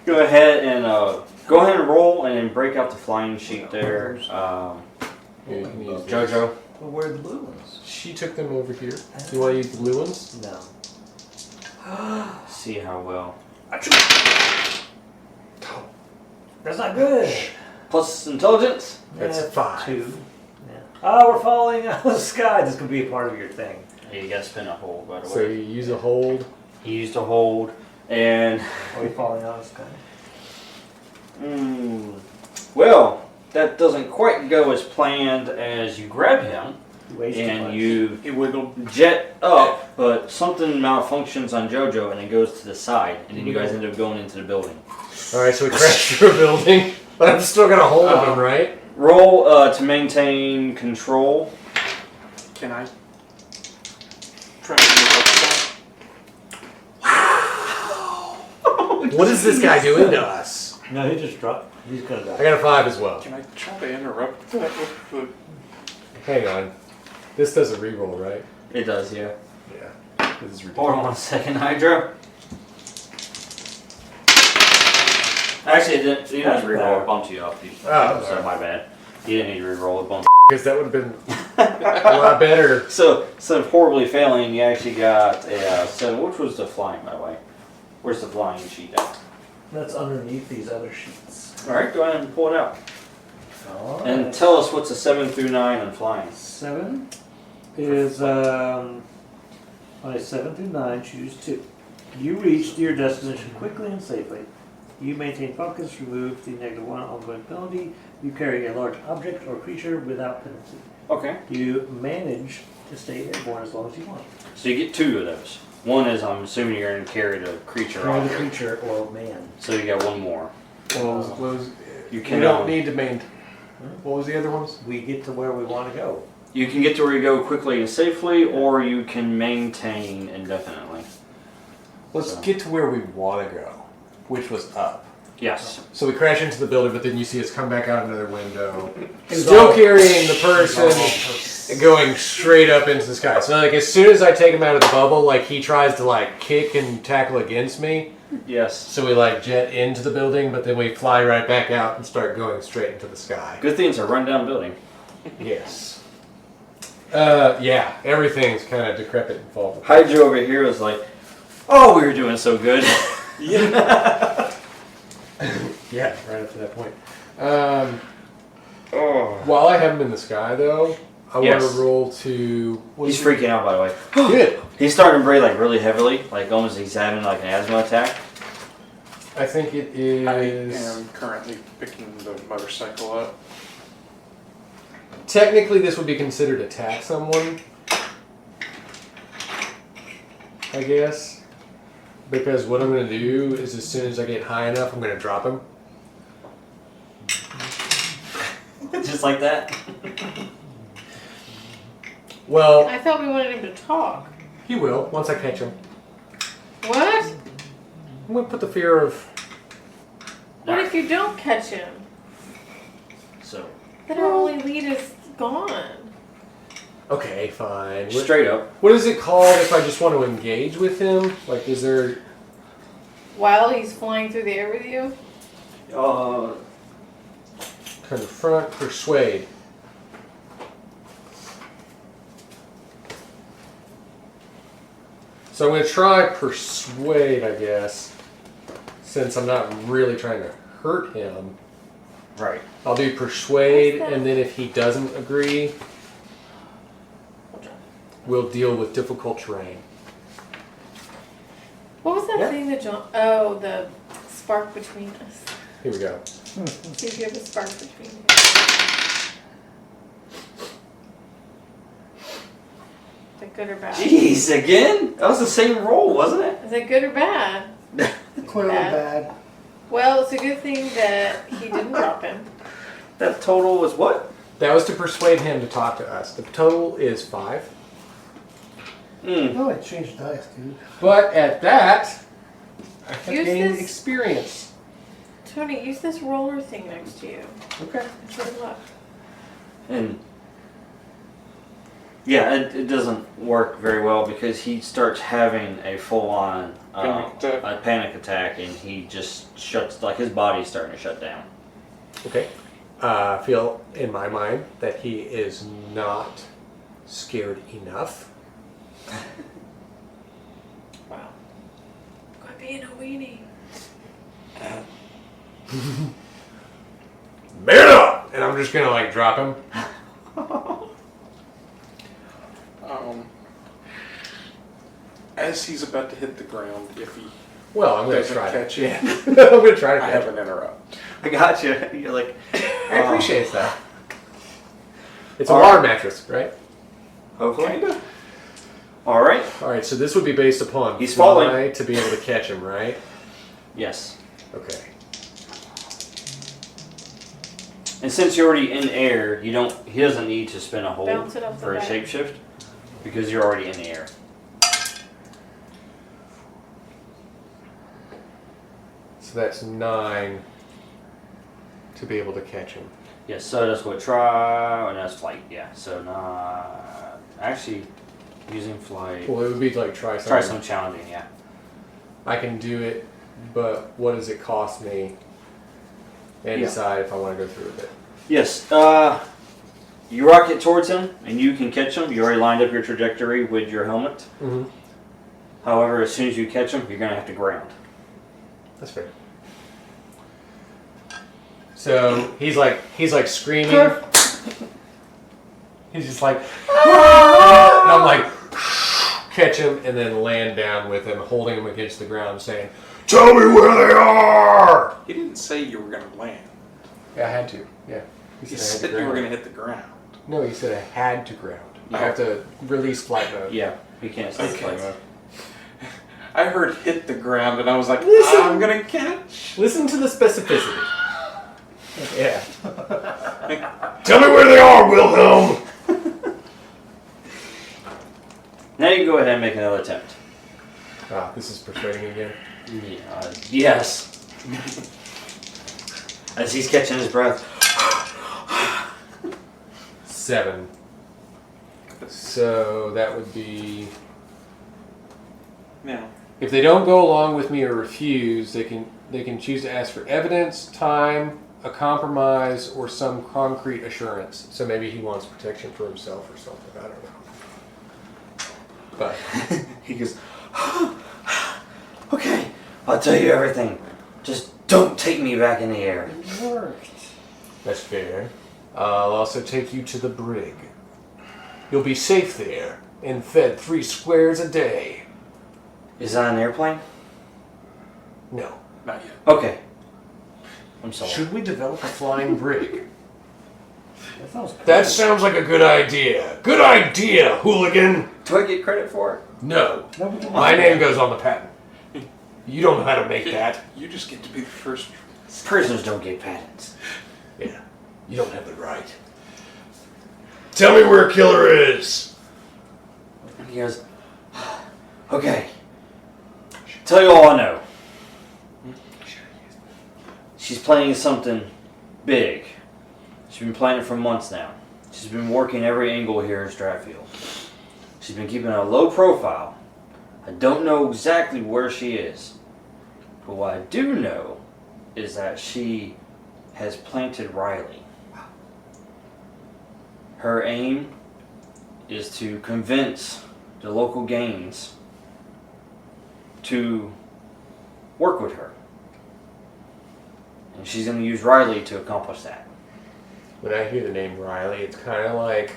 B: Go ahead and roll and break out the flying sheet there.
D: Here, you can use these.
B: Jojo.
G: Well, where are the blue ones?
D: She took them over here. You want to use the blue ones?
G: No.
B: See how well.
G: That's not good.
B: Plus intelligence.
D: That's
G: Yeah,
D: 5.
G: 2. Yeah. Oh, we're falling out of the sky. This could be a part of your thing.
B: Yeah, you got to spin a hold, by the
D: So
B: way.
D: you use a hold.
B: He used a hold, and
G: Are we falling out of the sky?
B: well, that doesn't quite go as planned as you grab him
G: You waste too
B: and
G: much.
B: you
C: He wiggled.
B: jet up, but something malfunctions on Jojo and it goes to the side, and then you guys end up going into the building.
D: Alright, so we crashed through a building, but I'm still got a hold of him, right?
B: Roll to maintain control.
C: Can I try to do a website?
D: What is this guy doing to us?
G: No, he just dropped. He's gonna
D: I
G: die.
D: got a 5 as well.
C: Can I try to interrupt that with the...
D: Hang on. This does a reroll, right?
B: It does, yeah.
D: Yeah. This is
B: Hold on
D: ridiculous.
B: 1 second, Hydra. Actually, it didn't. You didn't reroll. It bumped you up.
D: Oh,
B: So my bad. You didn't need to reroll. It bumped.
D: Because that would have been a lot better.
B: So instead of horribly failing, you actually got a 7. Which was the flying, by the way? Where's the flying sheet at?
G: That's underneath these other sheets.
B: All right, go ahead and pull it out.
G: All right.
B: And tell us what's a 7 through 9 on flying.
G: 7 is on a 7 through 9. Choose 2. You reach your destination quickly and safely. You maintain focus, remove the -1 ongoing penalty. You carry a large object or creature without penalty.
B: Okay.
G: You manage to stay airborne as long as you want.
B: So you get 2 of those. One is, I'm assuming you're going to carry the creature
G: Carry
B: on.
G: the creature or man.
B: So you got 1 more.
D: What was,
B: You
D: we
B: can
D: don't need to maintain. What was the other ones?
G: We get to where we want to go.
B: You can get to where you go quickly and safely, or you can maintain indefinitely.
D: Let's
B: So.
D: get to where we want to go, which was up.
B: Yes.
D: So we crash into the building, but then you see us come back out another window,
G: was
D: still
G: all-
D: carrying the person, and going straight up into the sky. So like as soon as I take him out of the bubble, like he tries to like kick and tackle against me.
B: Yes.
D: So we like jet into the building, but then we fly right back out and start going straight into the sky.
B: Good thing it's a rundown building.
D: Yes. Yeah, everything's kind of decrepit and falling.
B: Hydra over here was like, oh, we were doing so good.
D: Yeah, right up to that point.
B: Oh.
D: While I have him in the sky, though, I
B: Yes.
D: want to roll to.
B: He's freaking out, by the way.
D: Good.
B: He's starting to breathe like really heavily, like almost he's having like an asthma attack.
D: I think it
C: I
D: is.
C: am currently picking the motorcycle up.
D: Technically, this would be considered attack someone. I guess. Because what I'm going to do is as soon as I get high enough, I'm going to drop him.
B: Just like that.
D: Well,
E: I thought we wanted him to talk.
D: he will once I catch him.
E: What?
D: I'm going to put the fear of...
E: What if you don't catch him?
B: So,
E: Then our only lead is gone.
D: Okay, fine.
B: straight up.
D: What is it called if I just want to engage with him? Like, is there...
E: While he's flying through the air with you?
D: Confront, persuade. So I'm going to try persuade, I guess. Since I'm not really trying to hurt him.
B: Right.
D: I'll do persuade,
E: What's that?
D: and then if he doesn't agree, we'll deal with difficult terrain.
E: What was that
D: Yeah.
E: thing that John... Oh, the spark between us.
D: Here we go.
E: See if you have a spark between you. Is it good or bad?
B: Jeez, again? That was the same roll, wasn't it?
E: Is it good or bad?
F: Clearly bad.
E: Well, it's a good thing that he didn't drop him.
B: That total was what?
D: That was to persuade him to talk to us. The total is 5.
F: Oh, I changed dice, dude.
D: But at that, I have
E: Use
D: gained
E: this-
D: experience.
E: Tony, use this roller thing next to you.
D: Okay.
E: It's good luck.
B: And yeah, it doesn't work very well because he starts having a full-on
C: Panic attack.
B: a panic attack, and he just shuts, like his body's starting to shut down.
D: Okay. I feel in my mind that he is not scared enough.
E: Wow. Quit being a weenie.
D: Man up! And I'm just gonna like drop him.
C: As he's about to hit the ground, if he
D: Well, I'm gonna
C: doesn't
D: try to.
C: catch it,
D: I'm gonna try to
C: I
D: catch
C: have
D: him.
C: an interrupt.
B: I got you. You're like,
D: I appreciate that. It's a
B: All
D: water
B: right.
D: mattress, right?
B: hopefully.
C: Kinda.
B: All right.
D: All right. So this would be based upon
B: He's
D: fly
B: falling.
D: to be able to catch him, right?
B: Yes.
D: Okay.
B: And since you're already in air, you don't. He doesn't need to spin a hold
E: Bounce it off the
B: for a
E: back.
B: shapeshift because you're already in the air.
D: So that's 9 to be able to catch him.
B: Yes. So that's what try, and that's flight. Yeah. So actually using flight.
D: Well, it would be like try something.
B: Try some challenging. Yeah.
D: I can do it, but what does it cost me? And
B: Yeah.
D: decide if I want to go through with it.
B: Yes. You rocket towards him, and you can catch him. You already lined up your trajectory with your helmet.
D: Mm-hmm.
B: However, as soon as you catch him, you're gonna have to ground.
D: That's fair. So he's like screaming. He's just like, and I'm like, catch him and then land down with him, holding him against the ground, saying, "Tell me where they are."
C: He didn't say you were going to land.
D: Yeah, I had to. Yeah.
C: He
D: I had
C: said
D: to
C: you were
D: ground.
C: going to hit the ground.
D: No, he said I had to ground. You
C: Oh.
D: have to release flight mode.
B: Yeah. He can't stay
C: Okay.
B: flight mode.
C: I heard hit the ground and I was like,
D: Listen.
C: I'm going to catch.
D: Listen to the specificity. Yeah. Tell me where they are, Wilhelm.
B: Now you can go ahead and make another attempt.
D: Ah, this is persuading again.
B: Yeah, yes. As he's catching his breath.
D: 7. So that would be.
C: Now,
D: If they don't go along with me or refuse, they can choose to ask for evidence, time, a compromise, or some concrete assurance. So maybe he wants protection for himself or something. I don't know. But
B: He goes, okay, I'll tell you everything. Just don't take me back in the air.
F: It worked.
D: that's fair. I'll also take you to the brig. You'll be safe there and fed 3 squares a day.
B: Is that an airplane?
D: No.
C: not yet.
B: Okay. I'm sorry.
D: Should we develop a flying brig?
G: That sounds cool.
D: That sounds like a good idea. Good idea, Hooligan.
B: Do I get credit for it?
D: No.
F: Nobody
D: My name goes on the patent. You don't know how to make that.
C: You just get to be the first.
B: Prisoners don't get patents.
D: Yeah. You don't have the right. Tell me where Killer is.
B: And he goes, okay. Tell you all I know. She's planning something big. She's been planning it for months now. She's been working every angle here in Stratfield. She's been keeping a low profile. I don't know exactly where she is. But what I do know is that she has planted Riley. Her aim is to convince the local gangs to work with her. And she's going to use Riley to accomplish that.
D: When I hear the name Riley, it's kind of like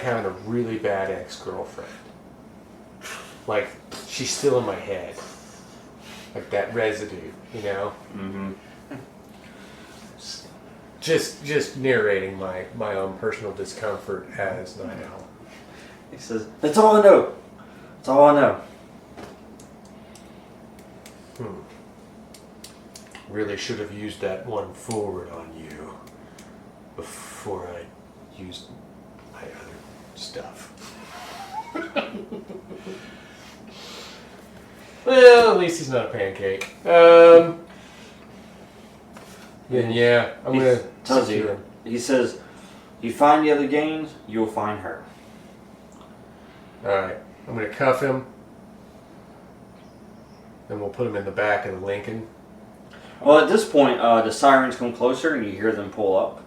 D: having a really bad ex-girlfriend. Like, she's still in my head. Like that residue, you know?
B: Mm-hmm.
D: Just narrating my own personal discomfort as Night Owl.
B: He says, that's all I know. That's all I know.
D: Really should have used that one forward on you before I used my other stuff. Well, at least he's not a pancake. Yeah, I'm
B: He
D: gonna
B: tells
D: secure
B: you.
D: him.
B: He says, you find the other gangs, you'll find her.
D: Alright, I'm gonna cuff him. Then we'll put him in the back of the Lincoln.
B: Well, at this point, the sirens come closer and you hear them pull up.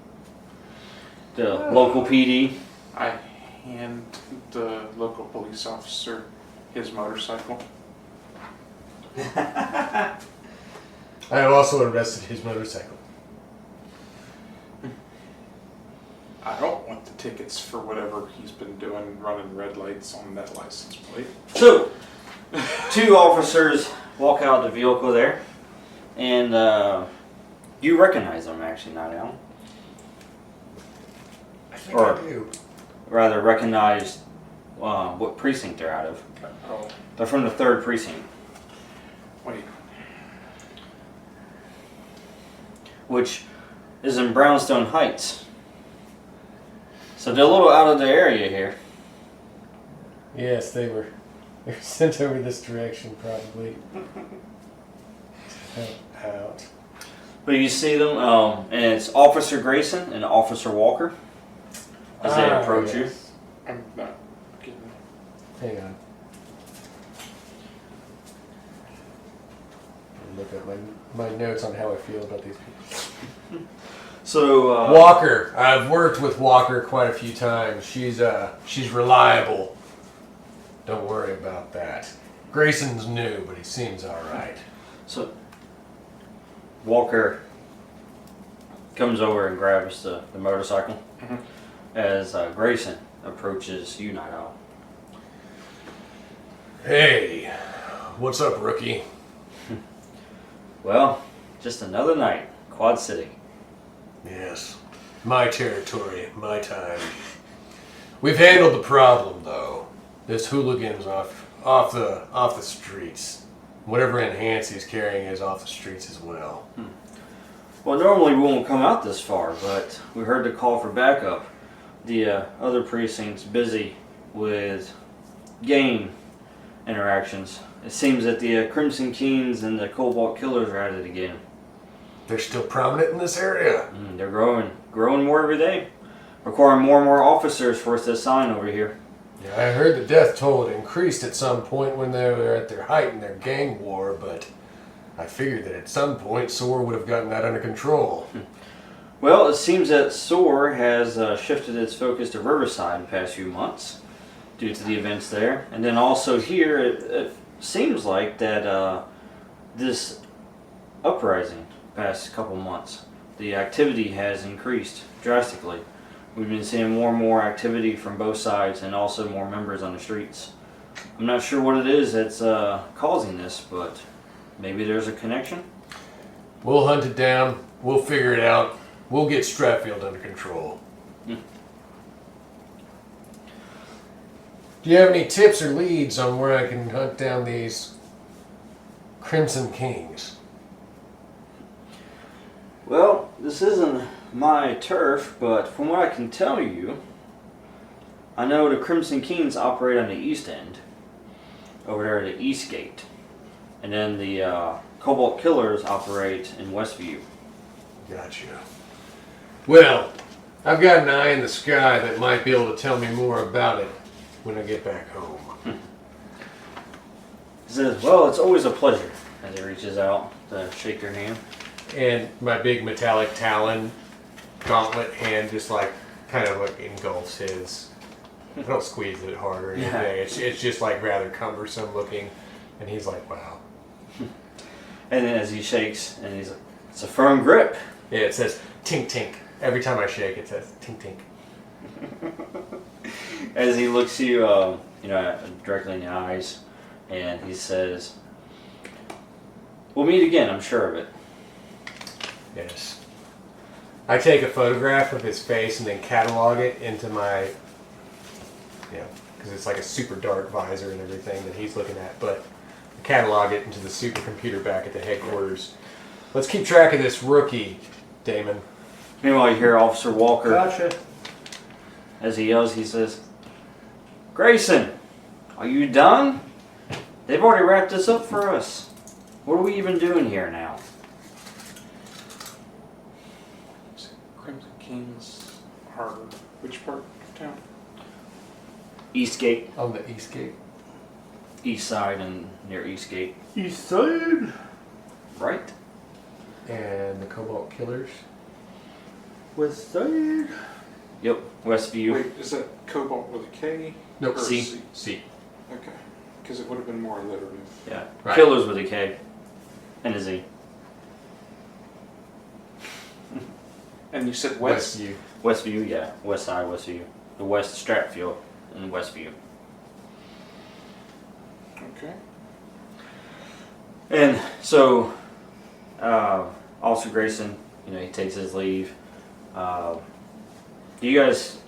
B: The local PD.
C: I hand the local police officer his motorcycle.
D: I have also arrested his motorcycle.
C: I don't want the tickets for whatever he's been doing, running red lights on that license plate.
B: So, two officers walk out of the vehicle there, and you recognize them actually, Night Owl.
D: I think
B: Or-
D: I do.
B: Rather, recognize what precinct they're out of.
C: Oh,
B: They're from the 3rd precinct,
C: wait.
B: which is in Brownstone Heights. So they're a little out of the area here.
D: Yes, they were sent over this direction probably. To help out.
B: But you see them, and it's Officer Grayson and Officer Walker as they approach you.
D: yes.
C: I'm not kidding.
D: Hang on. Look at my notes on how I feel about these people.
B: So
D: Walker. I've worked with Walker quite a few times. She's reliable. Don't worry about that. Grayson's new, but he seems all right.
B: So Walker comes over and grabs the motorcycle
C: Mhm.
B: as Grayson approaches you, Night Owl.
D: Hey, what's up, rookie?
B: Well, just another night, Quad City.
D: Yes, my territory, my time. We've handled the problem, though. This hooligan's off the streets. Whatever enhance he's carrying is off the streets as well.
B: Well, normally we won't come out this far, but we heard the call for backup. The other precinct's busy with gang interactions. It seems that the Crimson Kings and the Cobalt Killers are at it again.
D: They're still prominent in this area.
B: They're growing more every day, requiring more and more officers for us to assign over here.
D: Yeah, I heard the death toll had increased at some point when they were at their height in their gang war, but I figured that at some point SOAR would have gotten that under control.
B: Well, it seems that SOAR has shifted its focus to Riverside in the past few months due to the events there. And then also here, it seems like that this uprising past couple months, the activity has increased drastically. We've been seeing more and more activity from both sides and also more members on the streets. I'm not sure what it is that's causing this, but maybe there's a connection.
D: We'll hunt it down. We'll figure it out. We'll get Stratfield under control. Do you have any tips or leads on where I can hunt down these Crimson Kings?
B: Well, this isn't my turf, but from what I can tell you, I know the Crimson Kings operate on the east end, over there at the east gate. And then the Cobalt Killers operate in Westview.
D: Gotcha. Well, I've got an eye in the sky that might be able to tell me more about it when I get back home.
B: He says, well, it's always a pleasure, as he reaches out to shake your hand.
D: And my big metallic talon gauntlet hand just like kind of like engulfs his. I don't squeeze it hard or anything.
B: Yeah.
D: It's just like rather cumbersome looking. And he's like, wow.
B: And then as he shakes, and he's like, it's a firm grip.
D: Yeah, it says tink tink. Every time I shake, it says tink tink.
B: As he looks you, directly in the eyes, and he says, we'll meet again, I'm sure of it.
D: Yes. I take a photograph of his face and then catalog it into my, because it's like a super dark visor and everything that he's looking at, but I catalog it into the supercomputer back at the headquarters. Let's keep track of this rookie, Damon.
B: Meanwhile, you hear Officer Walker,
F: Gotcha.
B: as he yells, he says, Grayson, are you done? They've already wrapped this up for us. What are we even doing here now?
C: Crimson Kings Harbor. Which part of town?
B: Eastgate,
D: On the east gate.
B: east side and near Eastgate.
F: East side.
B: Right?
D: And the Cobalt Killers.
F: West side.
B: Yep, Westview.
C: Wait, is that Cobalt with a K?
D: Nope,
C: Or a
B: C.
D: C.
C: Okay. Because it would have been more alliterative.
B: Yeah.
D: Right.
B: Killers with a K and a Z.
C: And you said west?
D: Westview.
B: Westview, yeah. West side, Westview. The west Stratfield and Westview.
C: Okay.
B: And so, Officer Grayson, he takes his leave. Do you guys,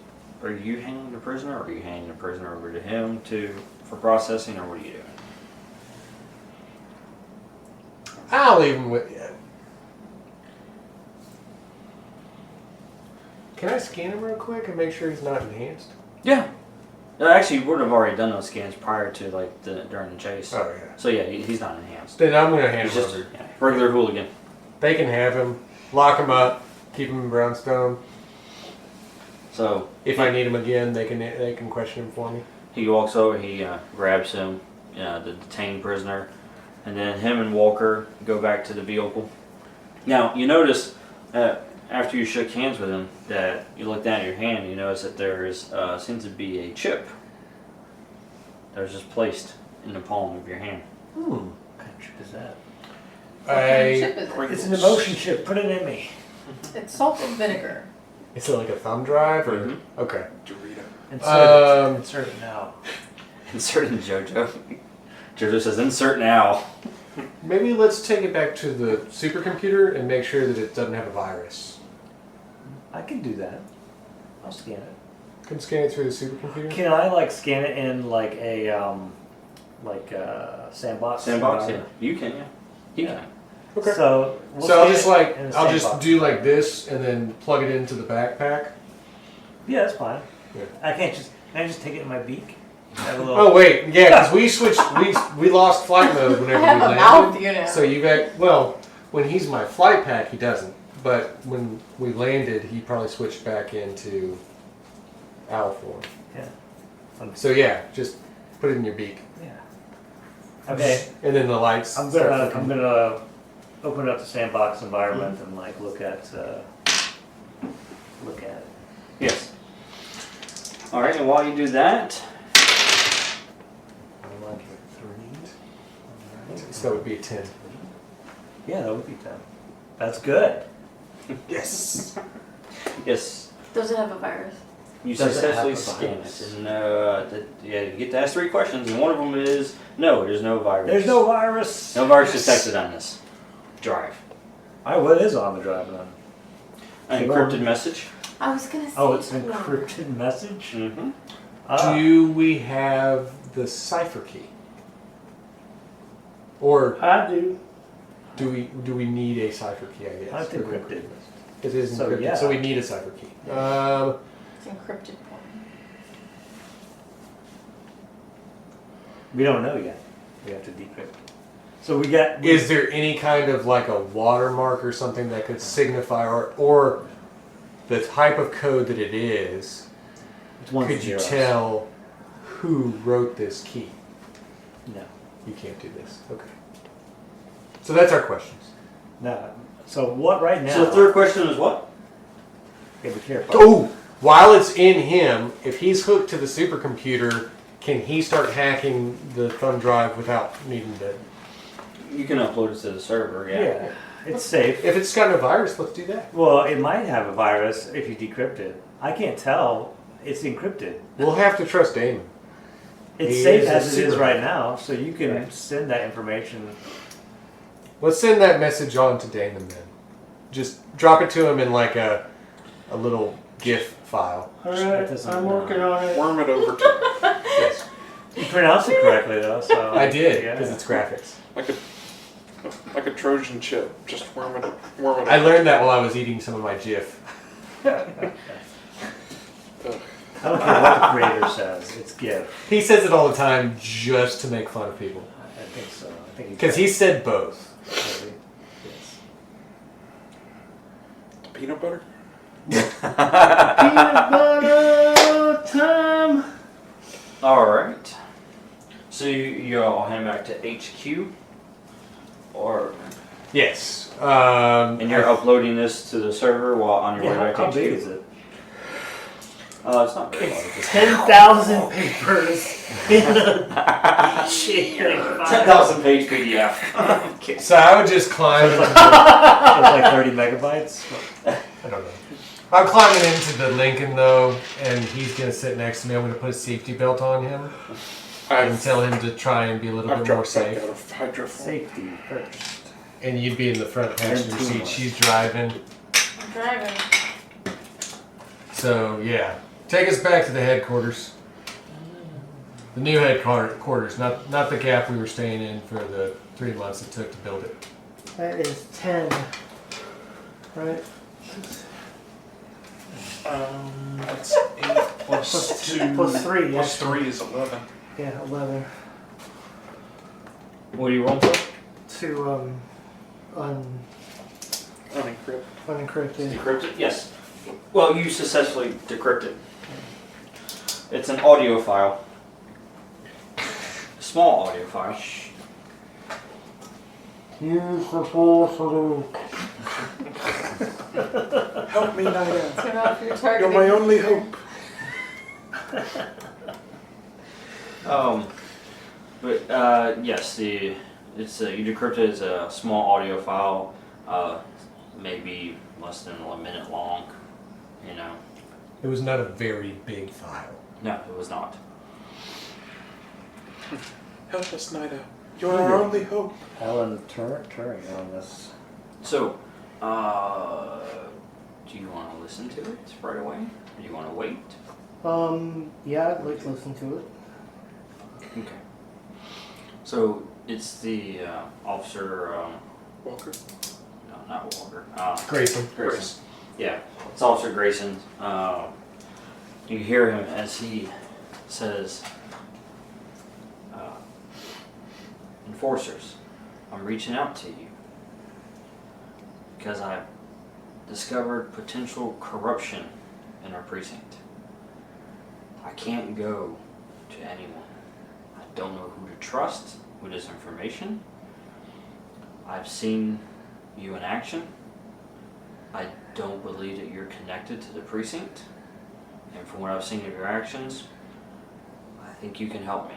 B: are you handling the prisoner, or are you handing the prisoner over to him for processing, or what are you doing?
D: I'll leave him with you. Can I scan him real quick and make sure he's not enhanced?
B: Yeah. Actually, you would have already done those scans prior to during the chase.
D: Oh, yeah.
B: So yeah, he's not enhanced.
D: Then I'm going to hand
B: He's
D: him
B: just
D: over.
B: regular hooligan.
D: They can have him, lock him up, keep him in brownstone.
B: So
D: If I need him again, they can question him for me.
B: he walks over, he grabs him, the detained prisoner, and then him and Walker go back to the vehicle. Now, you notice after you shook hands with him that you look down at your hand and you notice that there's seems to be a chip that was just placed in the palm of your hand.
G: What kind of chip is that?
E: What kind of chip is it?
G: It's an emotion chip. Put it in me.
E: It's salt and vinegar.
D: Is it like a thumb drive or?
B: Mhm.
D: Okay.
C: Dorito.
G: Insert it. Insert it now.
B: Insert in JoJo. JoJo says, insert now.
D: Maybe let's take it back to the supercomputer and make sure that it doesn't have a virus.
G: I can do that. I'll scan it.
D: Can scan it through the supercomputer?
G: Can I scan it in like a sandbox?
B: Sandbox, yeah. You can, yeah. He
G: Yeah.
B: can.
D: Okay.
G: So we'll
D: So I'll
G: scan
D: just
G: it in a
D: I'll just
G: sandbox.
D: do like this and then plug it into the backpack.
G: Yeah, that's fine.
D: Yeah.
G: Can I just take it in my beak? Have a little.
D: Oh wait, yeah, because we switched. We lost flight mode whenever
E: I have
D: we
E: a
D: landed.
E: mouth, you know.
D: So when he's my flight pack, he doesn't. But when we landed, he probably switched back into owl form.
G: Yeah.
D: So yeah, just put it in your beak,
G: Yeah. Okay.
D: and then the lights.
G: I'm
D: start
G: gonna
D: flickering.
G: open up the sandbox environment and look at it.
B: Yes. Alright, and while you do that,
G: I like it. 3.
D: So that would be a 10.
G: Yeah, that would be 10. That's good.
D: Yes.
B: yes,
E: Does it have a virus?
B: you
G: Does it have
B: successfully
G: a
B: scan
G: virus?
B: it. And you get to ask 3 questions, and one of them is, no, there's no virus.
G: There's no virus.
B: No virus detected on this drive.
G: What is on the drive then?
B: An encrypted message.
E: I was gonna say.
G: Oh, it's an encrypted message.
B: Mm-hmm.
D: Do we have the cipher key? Or
F: I do.
D: do we need a cipher key, I guess?
G: It's encrypted.
D: It is
G: So,
D: encrypted,
G: yeah.
D: so we need a cipher key.
E: It's encrypted form.
G: We don't know yet. We have to decrypt. So we got.
D: Is there any kind of like a watermark or something that could signify or the type of code that it is?
G: It's ones and
D: Could you
G: zeros.
D: tell who wrote this key?
G: No.
D: You can't do this. Okay. So that's our questions.
G: No. So what right now?
B: So the third question is what?
G: Yeah, be careful.
D: Oh, while it's in him, if he's hooked to the supercomputer, can he start hacking the thumb drive without needing to?
B: You can upload it to the server,
G: Yeah. It's safe.
D: If it's got a virus, let's do that.
G: Well, it might have a virus if you decrypt it. I can't tell. It's encrypted.
D: We'll have to trust Damon.
G: It's
D: He
G: safe
D: is a
G: as it is
D: super-
G: right now, so you can
D: Right.
G: send that information.
D: Let's send that message on to Damon then. Just drop it to him in like a little GIF file.
F: All
G: That
F: right,
G: doesn't-
F: I'm working on it.
C: Worm it over to
D: Yes.
G: You pronounced it correctly though, so
D: I did,
G: yeah.
D: because it's graphics.
C: like a Trojan chip. Just worm it. Worm it.
D: I
C: over.
D: learned that while I was eating some of my GIF.
C: Ugh.
G: I don't care what the creator says. It's GIF.
D: He says it all the time just to make fun of people.
G: I think so. I think
D: Because he said both.
G: Yes.
C: Peanut butter.
F: Peanut butter time.
B: All right. So you all head back to HQ, or
D: Yes.
B: and you're uploading this to the server while on your way
G: Yeah,
B: back to
G: how
B: HQ.
G: big is it?
B: It's not very large. It's
F: 10,000 papers in a shit.
B: 10,000 page PDF. Okay.
D: So I would just climb.
G: It's like 30 megabytes.
D: I don't know. I'm climbing into the Lincoln though, and he's gonna sit next to me. I'm gonna put a safety belt on him and
C: I've,
D: tell him to try and be a little
C: I've
D: bit more
C: dropped back
D: safe.
C: out of hydrofoil.
G: Safety first.
D: And you'd be in the front passenger
G: And
D: seat.
G: teamwork.
D: She's driving.
E: I'm driving.
D: So yeah, take us back to the headquarters. The new headquarters, not the gap we were staying in for the 3 months it took to build it.
F: That is 10. Right?
C: That's 8 plus 2.
F: Plus 3, yeah.
C: Plus 3 is 11.
F: Yeah, 11.
B: What do you roll for?
F: To,
C: Unencrypt.
F: unencrypted.
B: Decrypted? Yes. Well, you successfully decrypted. It's an audio file. Small audio file.
F: Use the force, Luke.
C: Help me, Naya.
E: Turn off your
C: You're
E: targeting.
C: my only hope.
B: Yes, you decrypted as a small audio file, maybe less than a minute long. You know,
D: It was not a very big file.
B: no, it was not.
C: Help us, Nida. You're our only hope.
G: Alan Turing on this.
B: So, do you want to listen to it right away? Or do you want to wait?
F: Yeah, I'd like to listen to it.
B: Okay. So it's the officer.
C: Walker.
B: No, not Walker.
D: Grayson.
B: Grayson. Yeah, it's Officer Grayson. You hear him as he says, "Enforcers, I'm reaching out to you because I've discovered potential corruption in our precinct. I can't go to anyone. I don't know who to trust with this information. I've seen you in action. I don't believe that you're connected to the precinct. And from what I've seen of your actions, I think you can help me.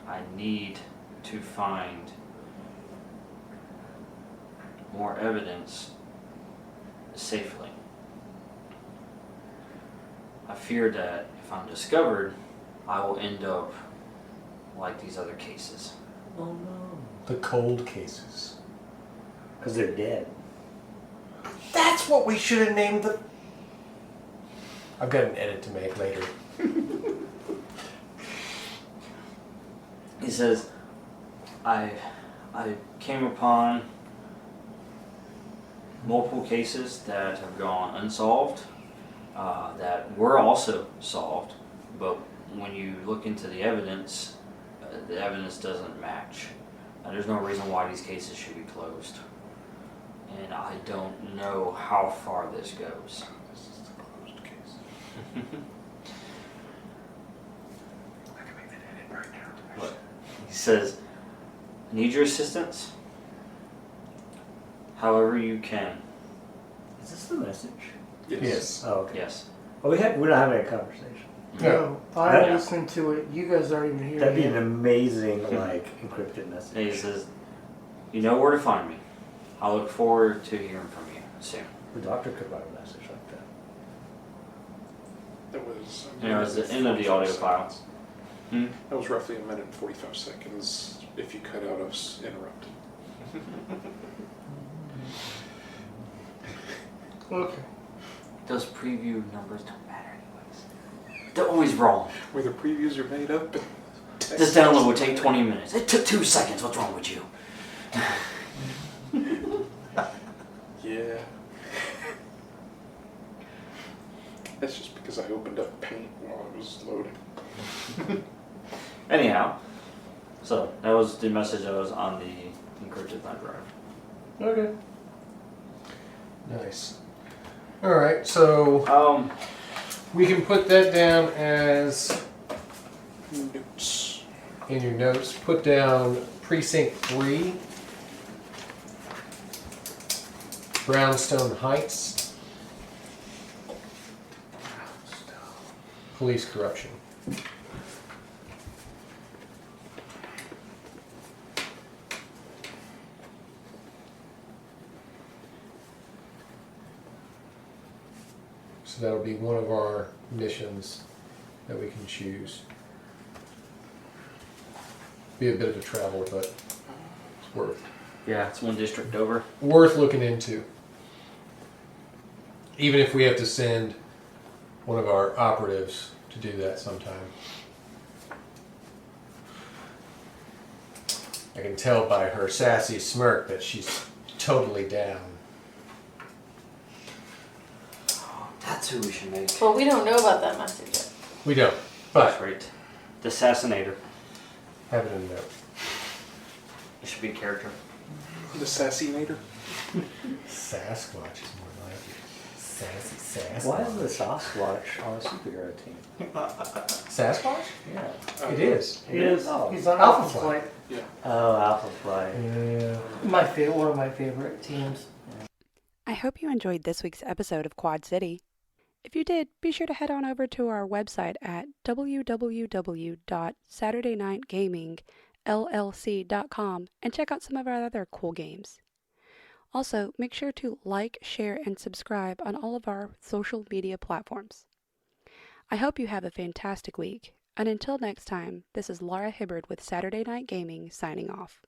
B: I need to find more evidence safely. I fear that if I'm discovered, I will end up like these other cases."
G: Oh no.
D: The cold cases.
G: Because they're dead.
D: That's what we should have named the. I've got an edit to make later.
B: He says, I came upon multiple cases that have gone unsolved, that were also solved, but when you look into the evidence doesn't match. There's no reason why these cases should be closed. And I don't know how far this goes.
C: This is the closed case. I can make that edit right now.
B: But he says, I need your assistance however you can.
G: Is this the message?
C: Yes.
G: Oh, okay.
B: Yes.
G: Well, we're not having a conversation.
F: No,
G: Yeah.
F: I listened to it. You guys aren't even here
G: That'd be an
F: yet.
G: amazing, like, encrypted message.
B: And he says, you know where to find me. I look forward to hearing from you soon.
G: The doctor could write a message like that.
C: That was.
B: You know, it's the end of the audio file.
C: That was roughly a minute and 45 seconds if you cut out us interrupted.
F: Okay.
B: Those preview numbers don't matter anyways. They're always wrong.
C: Where the previews are made up.
B: This download would take 20 minutes. It took 2 seconds. What's wrong with you?
C: Yeah. That's just because I opened up Paint while I was loading.
B: Anyhow, so that was the message that was on the encrypted thumb drive.
F: Okay.
D: Nice. All right, so we can put that down as
C: Notes.
D: in your notes. Put down Precinct 3, Brownstone Heights, police corruption. So that'll be one of our missions that we can choose. Be a bit of a travel, but it's
B: Yeah, it's one district over.
D: worth looking into. Even if we have to send one of our operatives to do that sometime. I can tell by her sassy smirk that she's totally down.
B: That's who we should make.
E: Well, we don't know about that message yet.
D: We don't,
B: That's
D: but
B: right. The Assassinator.
D: have it in a note.
B: It should be a character.
C: The Sassinator.
D: Sasquatch is more like it. Sassy Sasquatch.
G: Why is the Sasquatch on a superhero team?
D: Sasquatch?
G: Yeah.
D: It is.
F: He is.
G: Oh.
F: He's on
D: Alpha
F: Alpha
D: Flight.
F: Flight.
C: Yeah.
G: Oh, Alpha Flight.
D: Yeah.
F: One of my favorite teams.
A: I hope you enjoyed this week's episode of Quad City. If you did, be sure to head on over to our website at www.saturdaynightgamingllc.com and check out some of our other cool games. Also, make sure to like, share, and subscribe on all of our social media platforms. I hope you have a fantastic week, and until next time, this is Laura Hibbard with Saturday Night Gaming signing off.